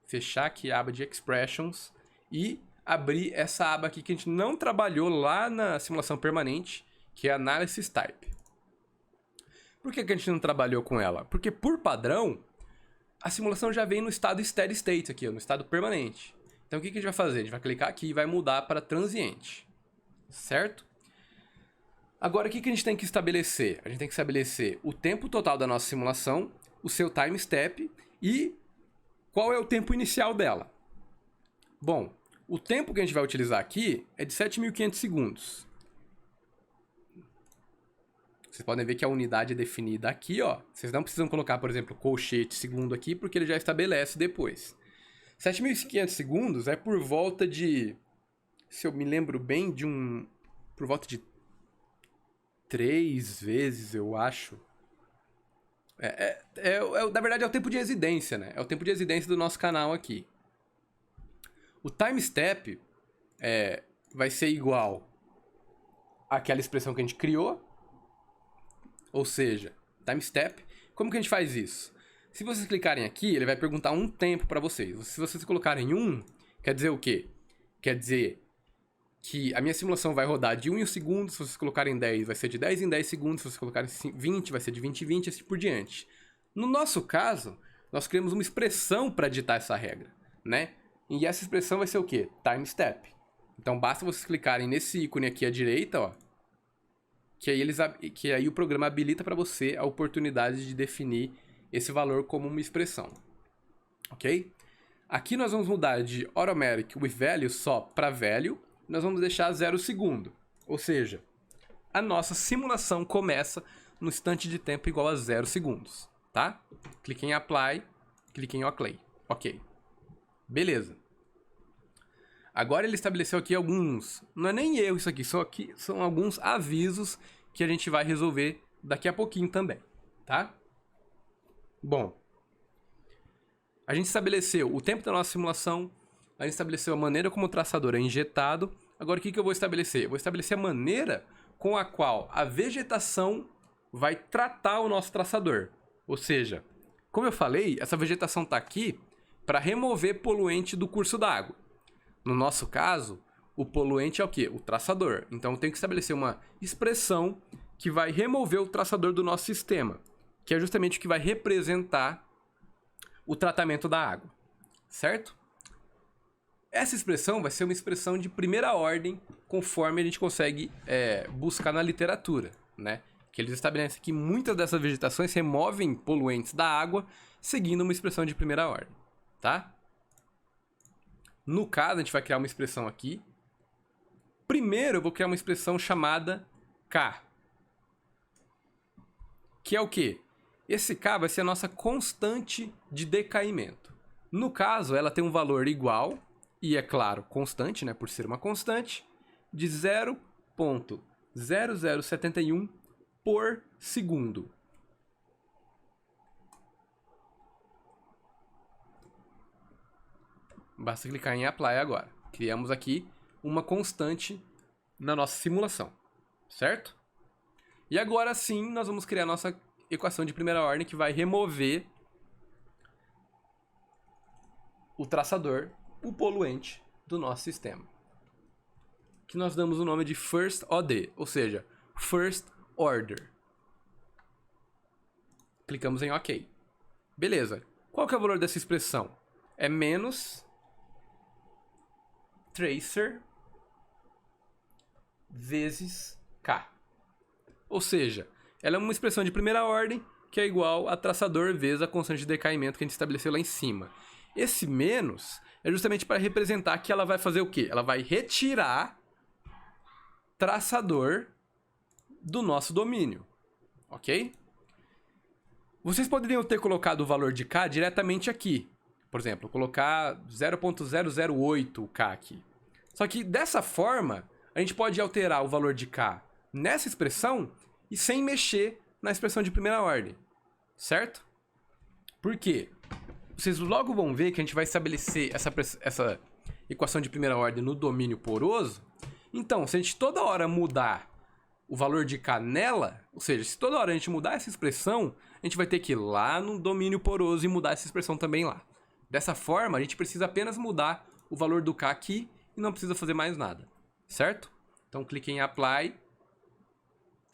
fechar aqui a aba de Expressions e abrir essa aba aqui que a gente não trabalhou lá na simulação permanente, que é Analysis Type. Por que a gente não trabalhou com ela? Porque por padrão, a simulação já vem no estado Steady State aqui, no estado permanente. Então o que a gente vai fazer? A gente vai clicar aqui e vai mudar para transiente, certo? Agora o que a gente tem que estabelecer? A gente tem que estabelecer o tempo total da nossa simulação, o seu time step e qual é o tempo inicial dela. Bom, o tempo que a gente vai utilizar aqui é de 7.500 segundos. Vocês podem ver que a unidade é definida aqui, ó. Vocês não precisam colocar, por exemplo, colchete segundo aqui, porque ele já estabelece depois. 7.500 segundos é por volta de, se eu me lembro bem, por volta de 3 vezes, eu acho. Na verdade, é o tempo de residência, né? É o tempo de residência do nosso canal aqui. O time step vai ser igual àquela expressão que a gente criou. Ou seja, time step. Como que a gente faz isso? Se vocês clicarem aqui, ele vai perguntar um tempo para vocês. Se vocês colocarem 1, quer dizer o quê? Quer dizer que a minha simulação vai rodar de 1 em 1 segundo. Se vocês colocarem 10, vai ser de 10 em 10 segundos. Se vocês colocarem 20, vai ser de 20 em 20, assim por diante. No nosso caso, nós criamos uma expressão para ditar essa regra, né? E essa expressão vai ser o quê? Time step. Então basta vocês clicarem nesse ícone aqui à direita, ó, que aí o programa habilita para você a oportunidade de definir esse valor como uma expressão. Ok? Aqui nós vamos mudar de Automatic with Value só para Value. Nós vamos deixar 0 segundo. Ou seja, a nossa simulação começa no instante de tempo igual a 0 segundos. Tá? Clique em Apply, clique em OK. Ok. Beleza. Agora ele estabeleceu aqui alguns... Não é nem erro isso aqui, são alguns avisos que a gente vai resolver daqui a pouquinho também, tá? Bom, a gente estabeleceu o tempo da nossa simulação, a gente estabeleceu a maneira como o traçador é injetado. Agora o que eu vou estabelecer? Eu vou estabelecer a maneira com a qual a vegetação vai tratar o nosso traçador. Ou seja, como eu falei, essa vegetação está aqui para remover poluente do curso d'água. No nosso caso, o poluente é o quê? O traçador. Então eu tenho que estabelecer uma expressão que vai remover o traçador do nosso sistema, que é justamente o que vai representar o tratamento da água, certo? Essa expressão vai ser uma expressão de primeira ordem, conforme a gente consegue buscar na literatura, né? Que eles estabelecem que muitas dessas vegetações removem poluentes da água, seguindo uma expressão de primeira ordem, tá? No caso, a gente vai criar uma expressão aqui. Primeiro, eu vou criar uma expressão chamada K. Que é o quê? Esse K vai ser a nossa constante de decaimento. No caso, ela tem um valor igual, e é claro, constante, né, por ser uma constante, de 0,0071 por segundo. Basta clicar em Apply agora. Criamos aqui uma constante na nossa simulação, certo? E agora sim, nós vamos criar a nossa equação de primeira ordem que vai remover o traçador, o poluente do nosso sistema. Que nós damos o nome de First OD, ou seja, First Order. Clicamos em OK. Beleza. Qual que é o valor dessa expressão? É menos tracer vezes K. Ou seja, ela é uma expressão de primeira ordem que é igual a traçador vezes a constante de decaimento que a gente estabeleceu lá em cima. Esse menos é justamente para representar que ela vai fazer o quê? Ela vai retirar traçador do nosso domínio, ok? Vocês poderiam ter colocado o valor de K diretamente aqui. Por exemplo, colocar 0.008K aqui. Só que dessa forma, a gente pode alterar o valor de K nessa expressão e sem mexer na expressão de primeira ordem, certo? Por quê? Vocês logo vão ver que a gente vai estabelecer essa equação de primeira ordem no domínio poroso. Então, se a gente toda hora mudar o valor de K nela, ou seja, se toda hora a gente mudar essa expressão, a gente vai ter que ir lá no domínio poroso e mudar essa expressão também lá. Dessa forma, a gente precisa apenas mudar o valor do K aqui e não precisa fazer mais nada, certo? Então, clique em Apply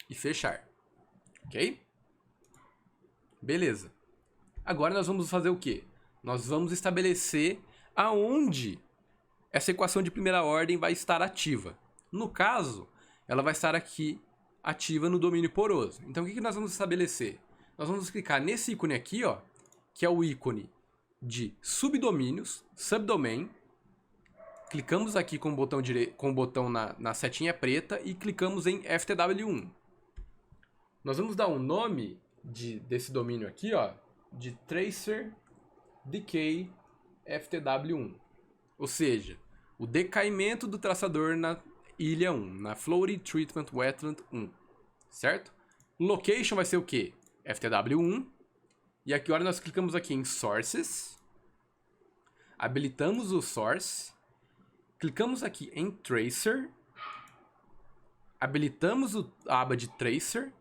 e fechar, ok? Beleza. Agora nós vamos fazer o quê? Nós vamos estabelecer aonde essa equação de primeira ordem vai estar ativa. No caso, ela vai estar aqui ativa no domínio poroso. Então, o que nós vamos estabelecer? Nós vamos clicar nesse ícone aqui, ó, que é o ícone de subdomínios, subdomain. Clicamos aqui com o botão na setinha preta e clicamos em FTW1. Nós vamos dar um nome desse domínio aqui, ó, de Tracer Decay FTW1. Ou seja, o decaimento do traçador na ilha 1, na Floating Treatment Wetland 1, certo? Location vai ser o quê? FTW1. E aqui agora nós clicamos aqui em Sources. Habilitamos o Source. Clicamos aqui em Tracer. Habilitamos a aba de Tracer.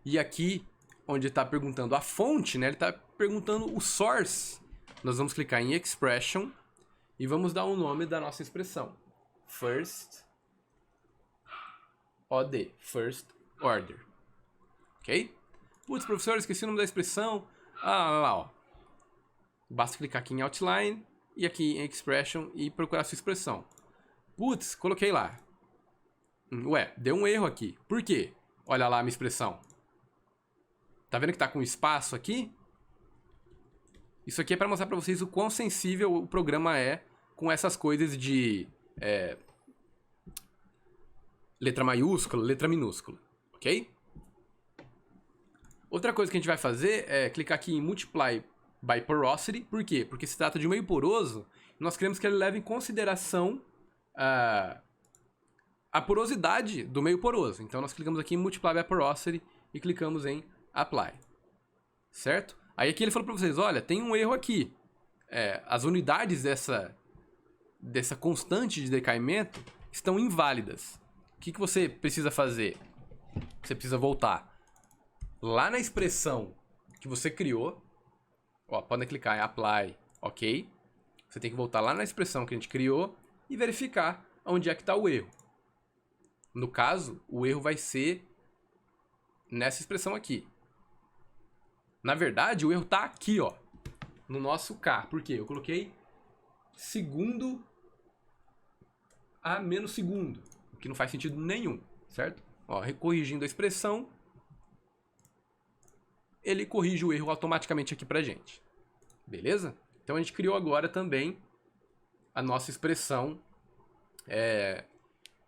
E aqui, onde está perguntando a fonte, né? Ele está perguntando o Source. Nós vamos clicar em Expression. E vamos dar o nome da nossa expressão. First OD. First Order. Ok? Putz, professor, esqueci o nome da expressão. Lá, ó. Basta clicar aqui em Outline e aqui em Expression e procurar a sua expressão. Putz, coloquei lá. Ué, deu um erro aqui. Por quê? Olha lá a minha expressão. Tá vendo que tá com espaço aqui? Isso aqui é para mostrar para vocês o quão sensível o programa é com essas coisas de letra maiúscula, letra minúscula, ok? Outra coisa que a gente vai fazer é clicar aqui em Multiply by porosity. Por quê? Porque se trata de um meio poroso, nós queremos que ele leve em consideração a porosidade do meio poroso. Então nós clicamos aqui em Multiply by Porosity e clicamos em Apply. Certo? Aí aqui ele falou para vocês, olha, tem um erro aqui. As unidades dessa constante de decaimento estão inválidas. O que você precisa fazer? Você precisa voltar lá na expressão que você criou. Ó, podem clicar em Apply, ok. Você tem que voltar lá na expressão que a gente criou e verificar onde é que está o erro. No caso, o erro vai ser nessa expressão aqui. Na verdade, o erro está aqui, ó, no nosso K. Por quê? Eu coloquei segundo a menos segundo, o que não faz sentido nenhum, certo? Ó, corrigindo a expressão, ele corrige o erro automaticamente aqui pra gente. Beleza? Então a gente criou agora também a nossa expressão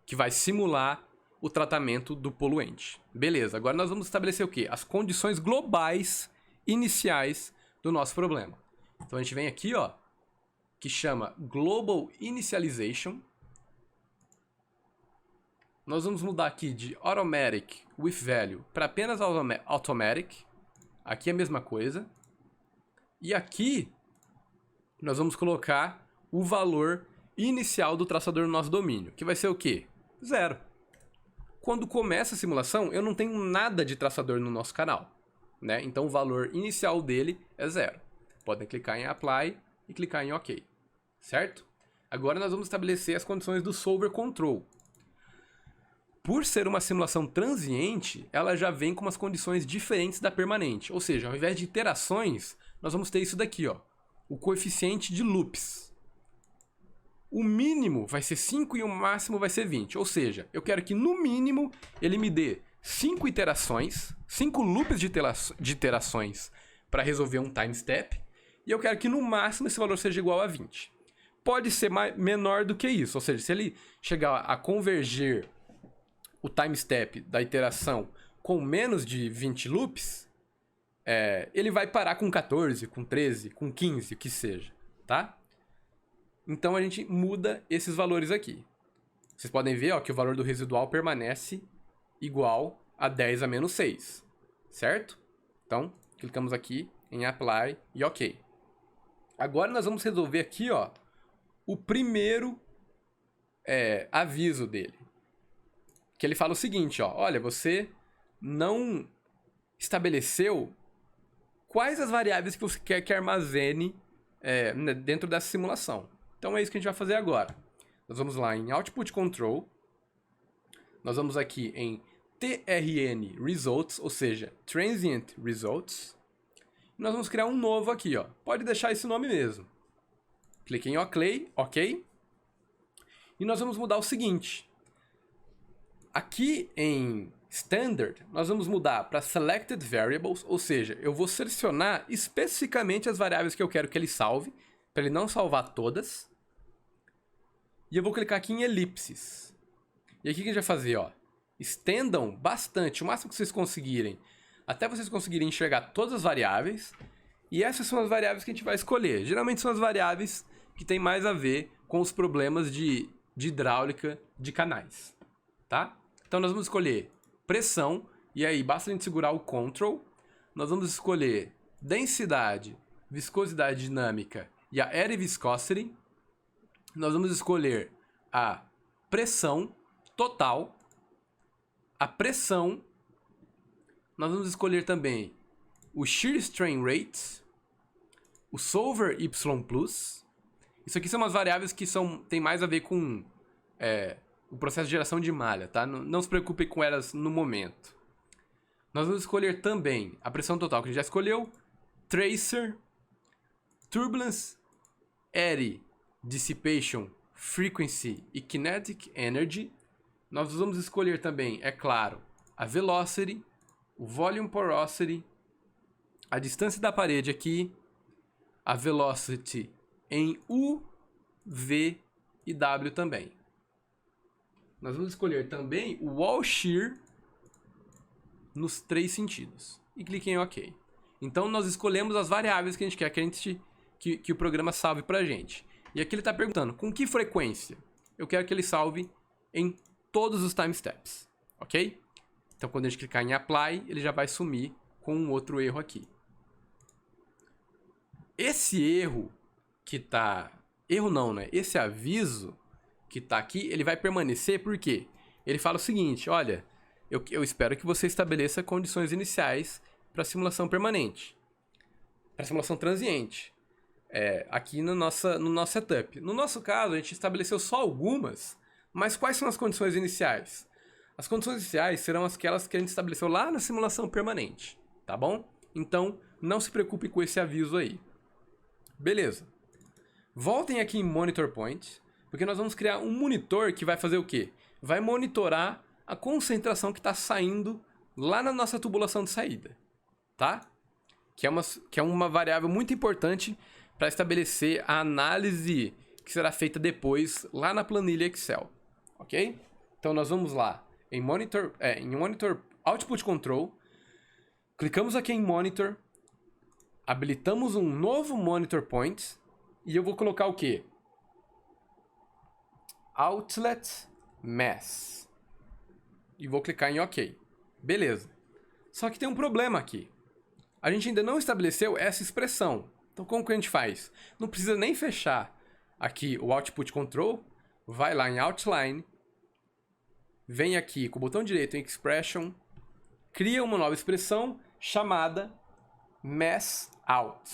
que vai simular o tratamento do poluente. Beleza, agora nós vamos estabelecer o quê? As condições globais iniciais do nosso problema. Então a gente vem aqui, ó, que chama Global Initialization. Nós vamos mudar aqui de Automatic with Value para apenas Automatic. Aqui é a mesma coisa. E aqui nós vamos colocar o valor inicial do traçador no nosso domínio, que vai ser o quê? 0. Quando começa a simulação, eu não tenho nada de traçador no nosso canal, né? Então o valor inicial dele é 0. Podem clicar em Apply e clicar em OK, certo? Agora nós vamos estabelecer as condições do Solver Control. Por ser uma simulação transiente, ela já vem com umas condições diferentes da permanente. Ou seja, ao invés de iterações, nós vamos ter isso daqui, ó, o coeficiente de loops. O mínimo vai ser 5 e o máximo vai ser 20. Ou seja, eu quero que no mínimo ele me dê 5 iterações, 5 loops de iterações para resolver um time step. E eu quero que no máximo esse valor seja igual a 20. Pode ser menor do que isso. Ou seja, se ele chegar a converger o time step da iteração com menos de 20 loops, ele vai parar com 14, com 13, com 15, o que seja, tá? Então a gente muda esses valores aqui. Vocês podem ver, ó, que o valor do residual permanece igual a 10 a menos 6, certo? Então, clicamos aqui em Apply e OK. Agora nós vamos resolver aqui, ó, o primeiro aviso dele. Que ele fala o seguinte, ó, olha, você não estabeleceu quais as variáveis que você quer que armazene dentro dessa simulação. Então é isso que a gente vai fazer agora. Nós vamos lá em Output Control, nós vamos aqui em TRN Results, ou seja, Transient Results, e nós vamos criar um novo aqui, ó. Pode deixar esse nome mesmo. Clique em OK, e nós vamos mudar o seguinte. Aqui em Standard, nós vamos mudar para Selected Variables, ou seja, eu vou selecionar especificamente as variáveis que eu quero que ele salve, para ele não salvar todas. E eu vou clicar aqui em Elipses. E aqui o que a gente vai fazer, ó? Estendam bastante, o máximo que vocês conseguirem, até vocês conseguirem enxergar todas as variáveis. E essas são as variáveis que a gente vai escolher. Geralmente são as variáveis que tem mais a ver com os problemas de hidráulica de canais, tá? Então nós vamos escolher pressão, e aí basta a gente segurar o Ctrl. Nós vamos escolher densidade, viscosidade dinâmica e a Air Viscosity. Nós vamos escolher a pressão total, a pressão. Nós vamos escolher também o Shear Strain Rate, o Solver Y+. Isso aqui são umas variáveis que tem mais a ver com o processo de geração de malha, tá? Não se preocupe com elas no momento. Nós vamos escolher também a pressão total, que a gente já escolheu, Tracer, Turbulence, Eddy, Dissipation, Frequency e Kinetic Energy. Nós vamos escolher também, é claro, a Velocity, o Volume Porosity, a distância da parede aqui, a Velocity em U, V e W também. Nós vamos escolher também o Wall Shear nos 3 sentidos. E clique em OK. Então, nós escolhemos as variáveis que a gente quer que o programa salve pra gente. E aqui ele está perguntando, com que frequência? Eu quero que ele salve em todos os time steps, ok? Então, quando a gente clicar em Apply, ele já vai sumir com um outro erro aqui. Esse erro que tá... Erro não, né? Esse aviso que tá aqui, ele vai permanecer porque ele fala o seguinte, olha, eu espero que você estabeleça condições iniciais para simulação permanente, para simulação transiente, aqui no nosso setup. No nosso caso, a gente estabeleceu só algumas, mas quais são as condições iniciais? As condições iniciais serão aquelas que a gente estabeleceu lá na simulação permanente, tá bom? Então, não se preocupe com esse aviso aí. Beleza. Voltem aqui em Monitor Point, porque nós vamos criar um monitor que vai fazer o quê? Vai monitorar a concentração que está saindo lá na nossa tubulação de saída, tá? Que é uma variável muito importante para estabelecer a análise que será feita depois lá na planilha Excel, ok? Então nós vamos lá em Monitor Output Control, clicamos aqui em Monitor, habilitamos um novo Monitor Point e eu vou colocar o quê? Outlet Mass. E vou clicar em OK. Beleza. Só que tem um problema aqui. A gente ainda não estabeleceu essa expressão. Então como que a gente faz? Não precisa nem fechar aqui o Output Control. Vai lá em Outline. Vem aqui com o botão direito em Expression. Cria uma nova expressão chamada Mass Out.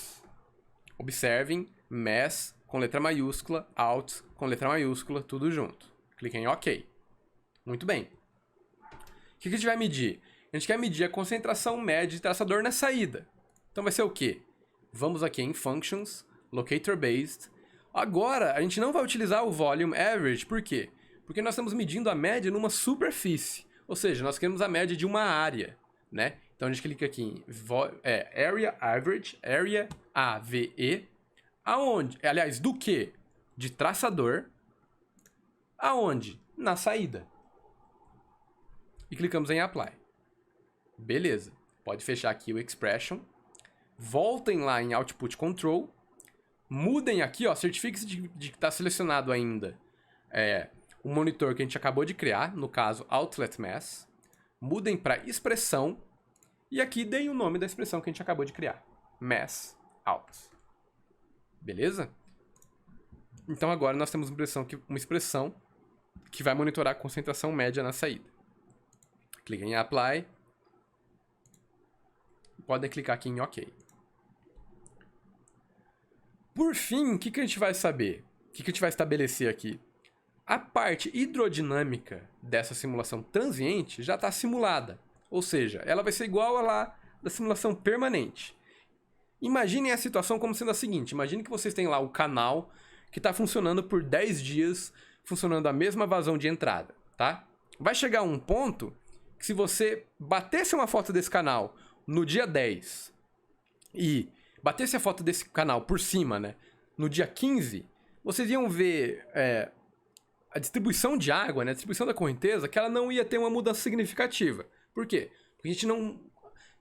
Observem, Mass com letra maiúscula, Out com letra maiúscula, tudo junto. Clique em OK. Muito bem. O que a gente vai medir? A gente quer medir a concentração média de traçador na saída. Então vai ser o quê? Vamos aqui em Functions, Locator Based. Agora, a gente não vai utilizar o Volume Average. Por quê? Porque nós estamos medindo a média numa superfície. Ou seja, nós queremos a média de uma área, né? Então a gente clica aqui em Area Average, Area AVE. Aonde? Aliás, do que? De traçador. Aonde? Na saída. E clicamos em Apply. Beleza. Pode fechar aqui o Expression. Voltem lá em Output Control. Mudem aqui, ó. Certifique-se de que está selecionado ainda o monitor que a gente acabou de criar. No caso, Outlet Mass. Mudem para expressão. E aqui deem o nome da expressão que a gente acabou de criar. Mass Out. Beleza? Então agora nós temos uma expressão que vai monitorar a concentração média na saída. Clique em Apply. Podem clicar aqui em OK. Por fim, o que a gente vai saber? O que a gente vai estabelecer aqui? A parte hidrodinâmica dessa simulação transiente já está simulada. Ou seja, ela vai ser igual a lá da simulação permanente. Imaginem a situação como sendo a seguinte. Imagine que vocês têm lá o canal que está funcionando por 10 dias, funcionando a mesma vazão de entrada, tá? Vai chegar um ponto que se você batesse uma foto desse canal no dia 10 e batesse a foto desse canal por cima, né, no dia 15, vocês iam ver a distribuição de água, né, a distribuição da correnteza, que ela não ia ter uma mudança significativa. Por quê? Porque a gente não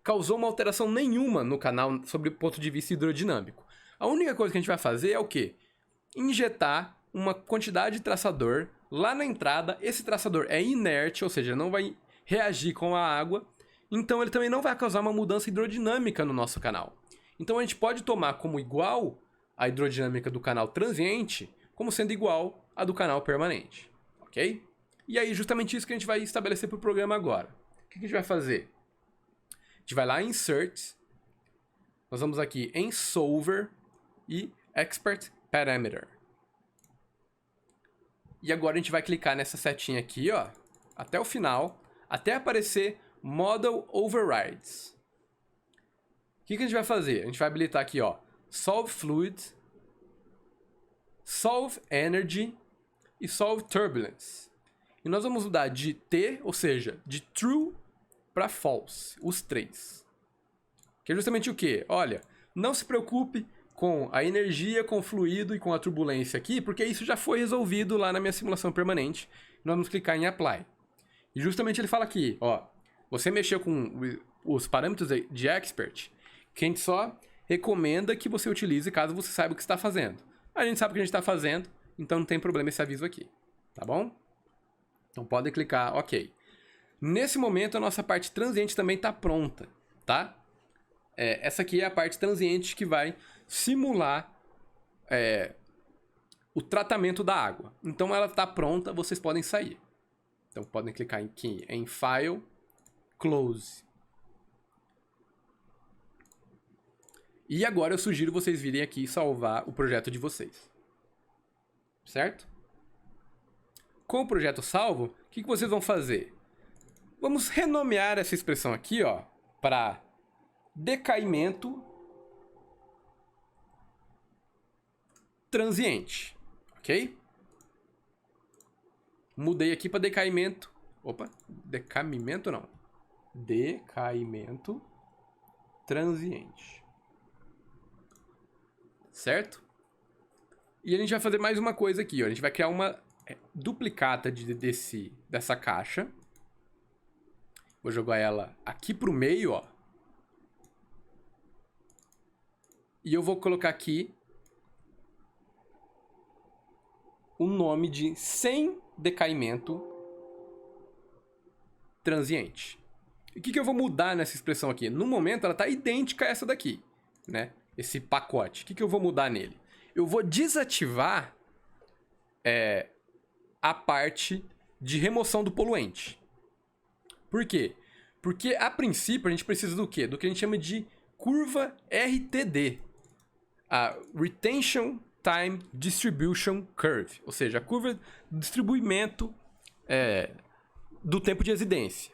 causou uma alteração nenhuma no canal sobre o ponto de vista hidrodinâmico. A única coisa que a gente vai fazer é o quê? Injetar uma quantidade de traçador lá na entrada. Esse traçador é inerte, ou seja, não vai reagir com a água. Então ele também não vai causar uma mudança hidrodinâmica no nosso canal. Então a gente pode tomar como igual a hidrodinâmica do canal transiente, como sendo igual a do canal permanente. Ok? E aí justamente isso que a gente vai estabelecer para o programa agora. O que a gente vai fazer? A gente vai lá em Insert. Nós vamos aqui em Solver e Expert Parameter. E agora a gente vai clicar nessa setinha aqui, ó, até o final, até aparecer Model Overrides. O que a gente vai fazer? A gente vai habilitar aqui, ó, Solve Fluid, Solve Energy e Solve Turbulence. E nós vamos mudar de T, ou seja, de True para False, os três. Que é justamente o quê? Olha, não se preocupe com a energia, com o fluido e com a turbulência aqui, porque isso já foi resolvido lá na minha simulação permanente. Nós vamos clicar em Apply. E justamente ele fala aqui, ó, você mexeu com os parâmetros de Expert, que a gente só recomenda que você utilize caso você saiba o que está fazendo. A gente sabe o que a gente está fazendo, então não tem problema esse aviso aqui, tá bom? Então pode clicar OK. Nesse momento a nossa parte transiente também está pronta, tá? Essa aqui é a parte transiente que vai simular o tratamento da água. Então ela está pronta, vocês podem sair. Então podem clicar aqui em File, Close. E agora eu sugiro vocês virem aqui e salvar o projeto de vocês. Certo? Com o projeto salvo, o que vocês vão fazer? Vamos renomear essa expressão aqui, ó, para decaimento transiente. Ok? Mudei aqui para decaimento. Opa, decaimento não. Decaimento transiente. Certo? E a gente vai fazer mais uma coisa aqui, ó. A gente vai criar uma duplicata dessa caixa. Vou jogar ela aqui pro meio, ó. E eu vou colocar aqui o nome de sem decaimento transiente. E o que eu vou mudar nessa expressão aqui? No momento ela está idêntica a essa daqui, né? Esse pacote. O que eu vou mudar nele? Eu vou desativar a parte de remoção do poluente. Por quê? Porque a princípio a gente precisa do quê? Do que a gente chama de curva RTD. A Retention Time Distribution Curve, ou seja, a curva de distribuimento do tempo de residência,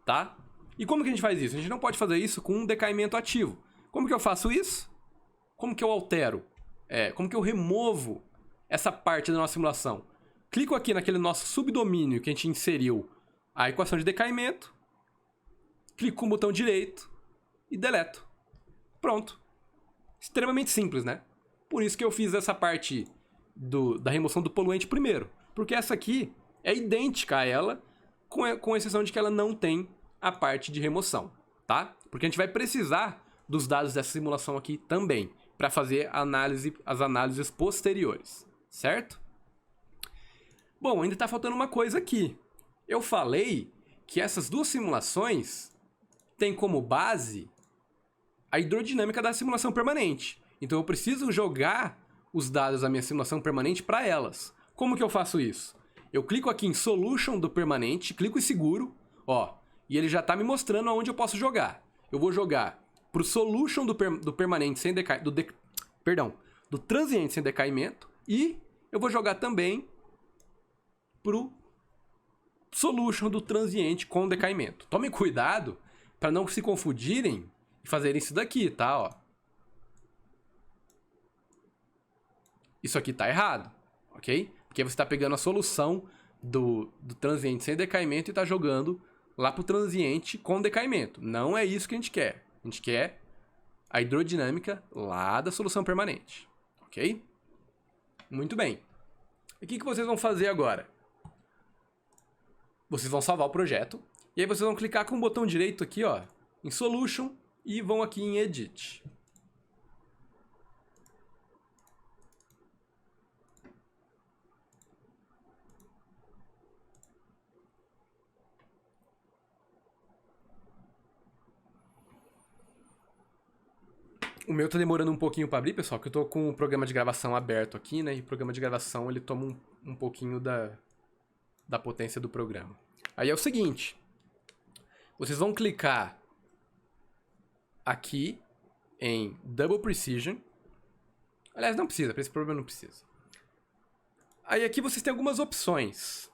tá? E como que a gente faz isso? A gente não pode fazer isso com um decaimento ativo. Como que eu faço isso? Como que eu altero? Como que eu removo essa parte da nossa simulação? Clico aqui naquele nosso subdomínio que a gente inseriu a equação de decaimento, clico com o botão direito e deleto. Pronto. Extremamente simples, né? Por isso que eu fiz essa parte da remoção do poluente primeiro. Porque essa aqui é idêntica a ela, com exceção de que ela não tem a parte de remoção, tá? Porque a gente vai precisar dos dados dessa simulação aqui também, para fazer as análises posteriores, certo? Bom, ainda está faltando uma coisa aqui. Eu falei que essas duas simulações têm como base a hidrodinâmica da simulação permanente. Então eu preciso jogar os dados da minha simulação permanente para elas. Como que eu faço isso? Eu clico aqui em Solution do permanente, clico em seguro, ó, e ele já está me mostrando aonde eu posso jogar. Eu vou jogar pro Solution do permanente sem do transiente sem decaimento, e eu vou jogar também pro Solution do transiente com decaimento. Tomem cuidado para não se confundirem e fazerem isso daqui, tá? Ó. Isso aqui tá errado, ok? Porque você está pegando a solução do transiente sem decaimento e está jogando lá pro transiente com decaimento. Não é isso que a gente quer. A gente quer a hidrodinâmica lá da solução permanente, ok? Muito bem. E o que vocês vão fazer agora? Vocês vão salvar o projeto, e aí vocês vão clicar com o botão direito aqui, ó, em Solution, e vão aqui em Edit. O meu tá demorando um pouquinho para abrir, pessoal, porque eu tô com o programa de gravação aberto aqui, né? E o programa de gravação, ele toma um pouquinho da potência do programa. Aí é o seguinte. Vocês vão clicar aqui em Double Precision. Aliás, não precisa, para esse problema não precisa. Aí aqui vocês têm algumas opções.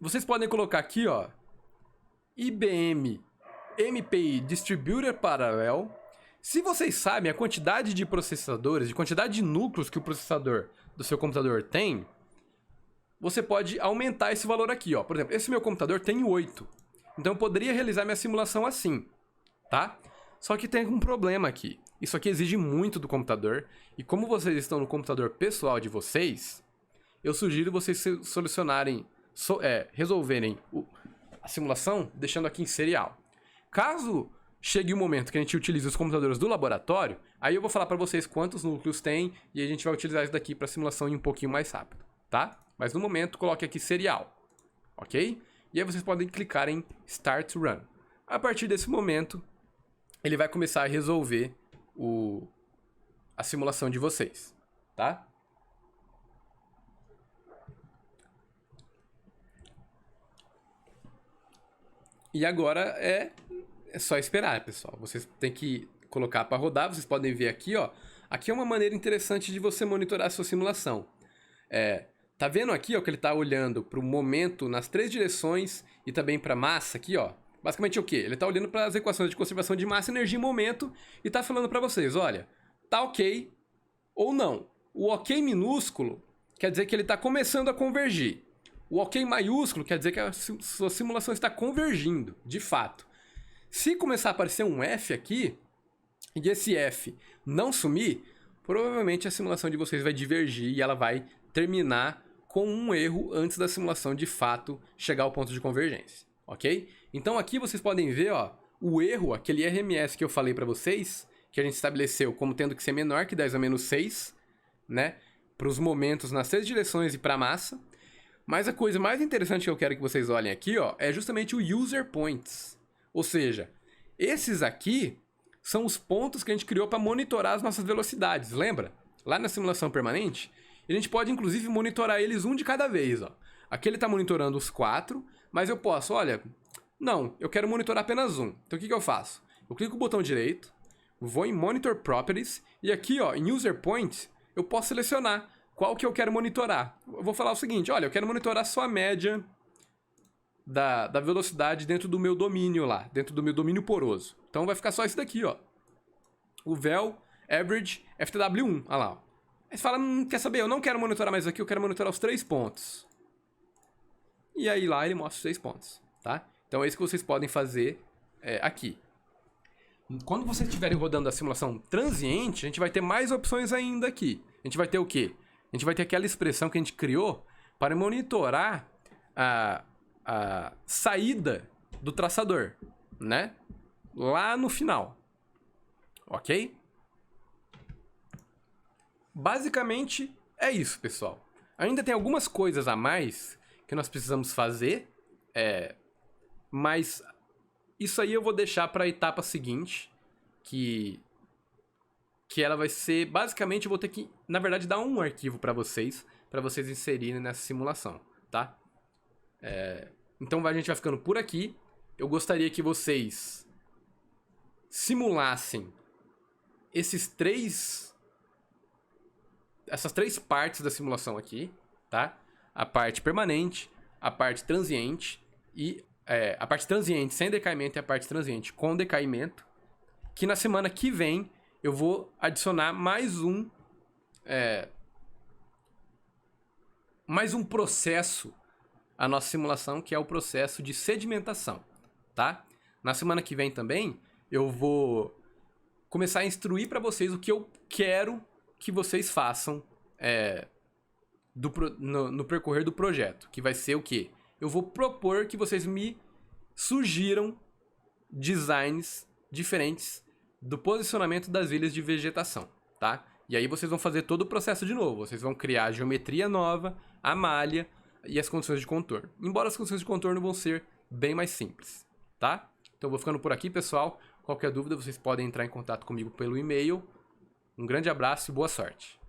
Vocês podem colocar aqui, ó, IBM MPI Distributed Parallel. Se vocês sabem a quantidade de processadores, a quantidade de núcleos que o processador do seu computador tem, você pode aumentar esse valor aqui, ó. Por exemplo, esse meu computador tem 8. Então eu poderia realizar minha simulação assim, tá? Só que tem um problema aqui. Isso aqui exige muito do computador. E como vocês estão no computador pessoal de vocês, eu sugiro vocês resolverem a simulação deixando aqui em serial. Caso chegue o momento que a gente utiliza os computadores do laboratório, aí eu vou falar para vocês quantos núcleos tem e a gente vai utilizar isso daqui para simulação ir um pouquinho mais rápido, tá? Mas no momento, coloque aqui serial, ok? E aí vocês podem clicar em Start Run. A partir desse momento, ele vai começar a resolver a simulação de vocês, tá? E agora é só esperar, pessoal. Vocês têm que colocar para rodar. Vocês podem ver aqui, ó. Aqui é uma maneira interessante de você monitorar a sua simulação. Tá vendo aqui, ó, que ele tá olhando para o momento nas 3 direções e também para massa aqui, ó. Basicamente o quê? Ele tá olhando para as equações de conservação de massa, energia e momento e tá falando para vocês, olha, tá ok ou não. O ok minúsculo quer dizer que ele tá começando a convergir. O ok maiúsculo quer dizer que a sua simulação está convergindo, de fato. Se começar a aparecer um F aqui, e esse F não sumir, provavelmente a simulação de vocês vai divergir e ela vai terminar com um erro antes da simulação de fato chegar ao ponto de convergência, ok? Então aqui vocês podem ver, ó, o erro, aquele RMS que eu falei para vocês, que a gente estabeleceu como tendo que ser menor que 10 a menos 6, né? Para os momentos nas 3 direções e para a massa. Mas a coisa mais interessante que eu quero que vocês olhem aqui, ó, é justamente o User Points. Ou seja, esses aqui são os pontos que a gente criou para monitorar as nossas velocidades, lembra? Lá na simulação permanente, a gente pode inclusive monitorar eles um de cada vez, ó. Aqui ele está monitorando os 4, mas eu posso, olha, não, eu quero monitorar apenas um. Então o que eu faço? Eu clico no botão direito, vou em Monitor Properties e aqui, ó, em User Points, eu posso selecionar qual que eu quero monitorar. Eu vou falar o seguinte, olha, eu quero monitorar só a média da velocidade dentro do meu domínio lá, dentro do meu domínio poroso. Então vai ficar só isso daqui, ó. O Vel Average FTW1, olha lá, ó. Aí você fala, quer saber, eu não quero monitorar mais aqui, eu quero monitorar os 3 pontos. E aí lá ele mostra os 3 pontos, tá? Então é isso que vocês podem fazer aqui. Quando vocês estiverem rodando a simulação transiente, a gente vai ter mais opções ainda aqui. A gente vai ter o quê? A gente vai ter aquela expressão que a gente criou para monitorar a saída do traçador, né? Lá no final. Ok? Basicamente é isso, pessoal. Ainda tem algumas coisas a mais que nós precisamos fazer, mas isso aí eu vou deixar para a etapa seguinte, que ela vai ser, basicamente eu vou ter que, na verdade, dar um arquivo para vocês inserirem nessa simulação, tá? Então a gente vai ficando por aqui. Eu gostaria que vocês simulassem essas 3 partes da simulação aqui, tá? A parte permanente, a parte transiente e a parte transiente sem decaimento e a parte transiente com decaimento, que na semana que vem eu vou adicionar mais um processo à nossa simulação, que é o processo de sedimentação, tá? Na semana que vem também eu vou começar a instruir para vocês o que eu quero que vocês façam no percorrer do projeto, que vai ser o quê? Eu vou propor que vocês me sugiram designs diferentes do posicionamento das ilhas de vegetação, tá? E aí vocês vão fazer todo o processo de novo. Vocês vão criar a geometria nova, a malha e as condições de contorno. Embora as condições de contorno vão ser bem mais simples, tá? Então eu vou ficando por aqui, pessoal. Qualquer dúvida, vocês podem entrar em contato comigo pelo e-mail. Um grande abraço e boa sorte.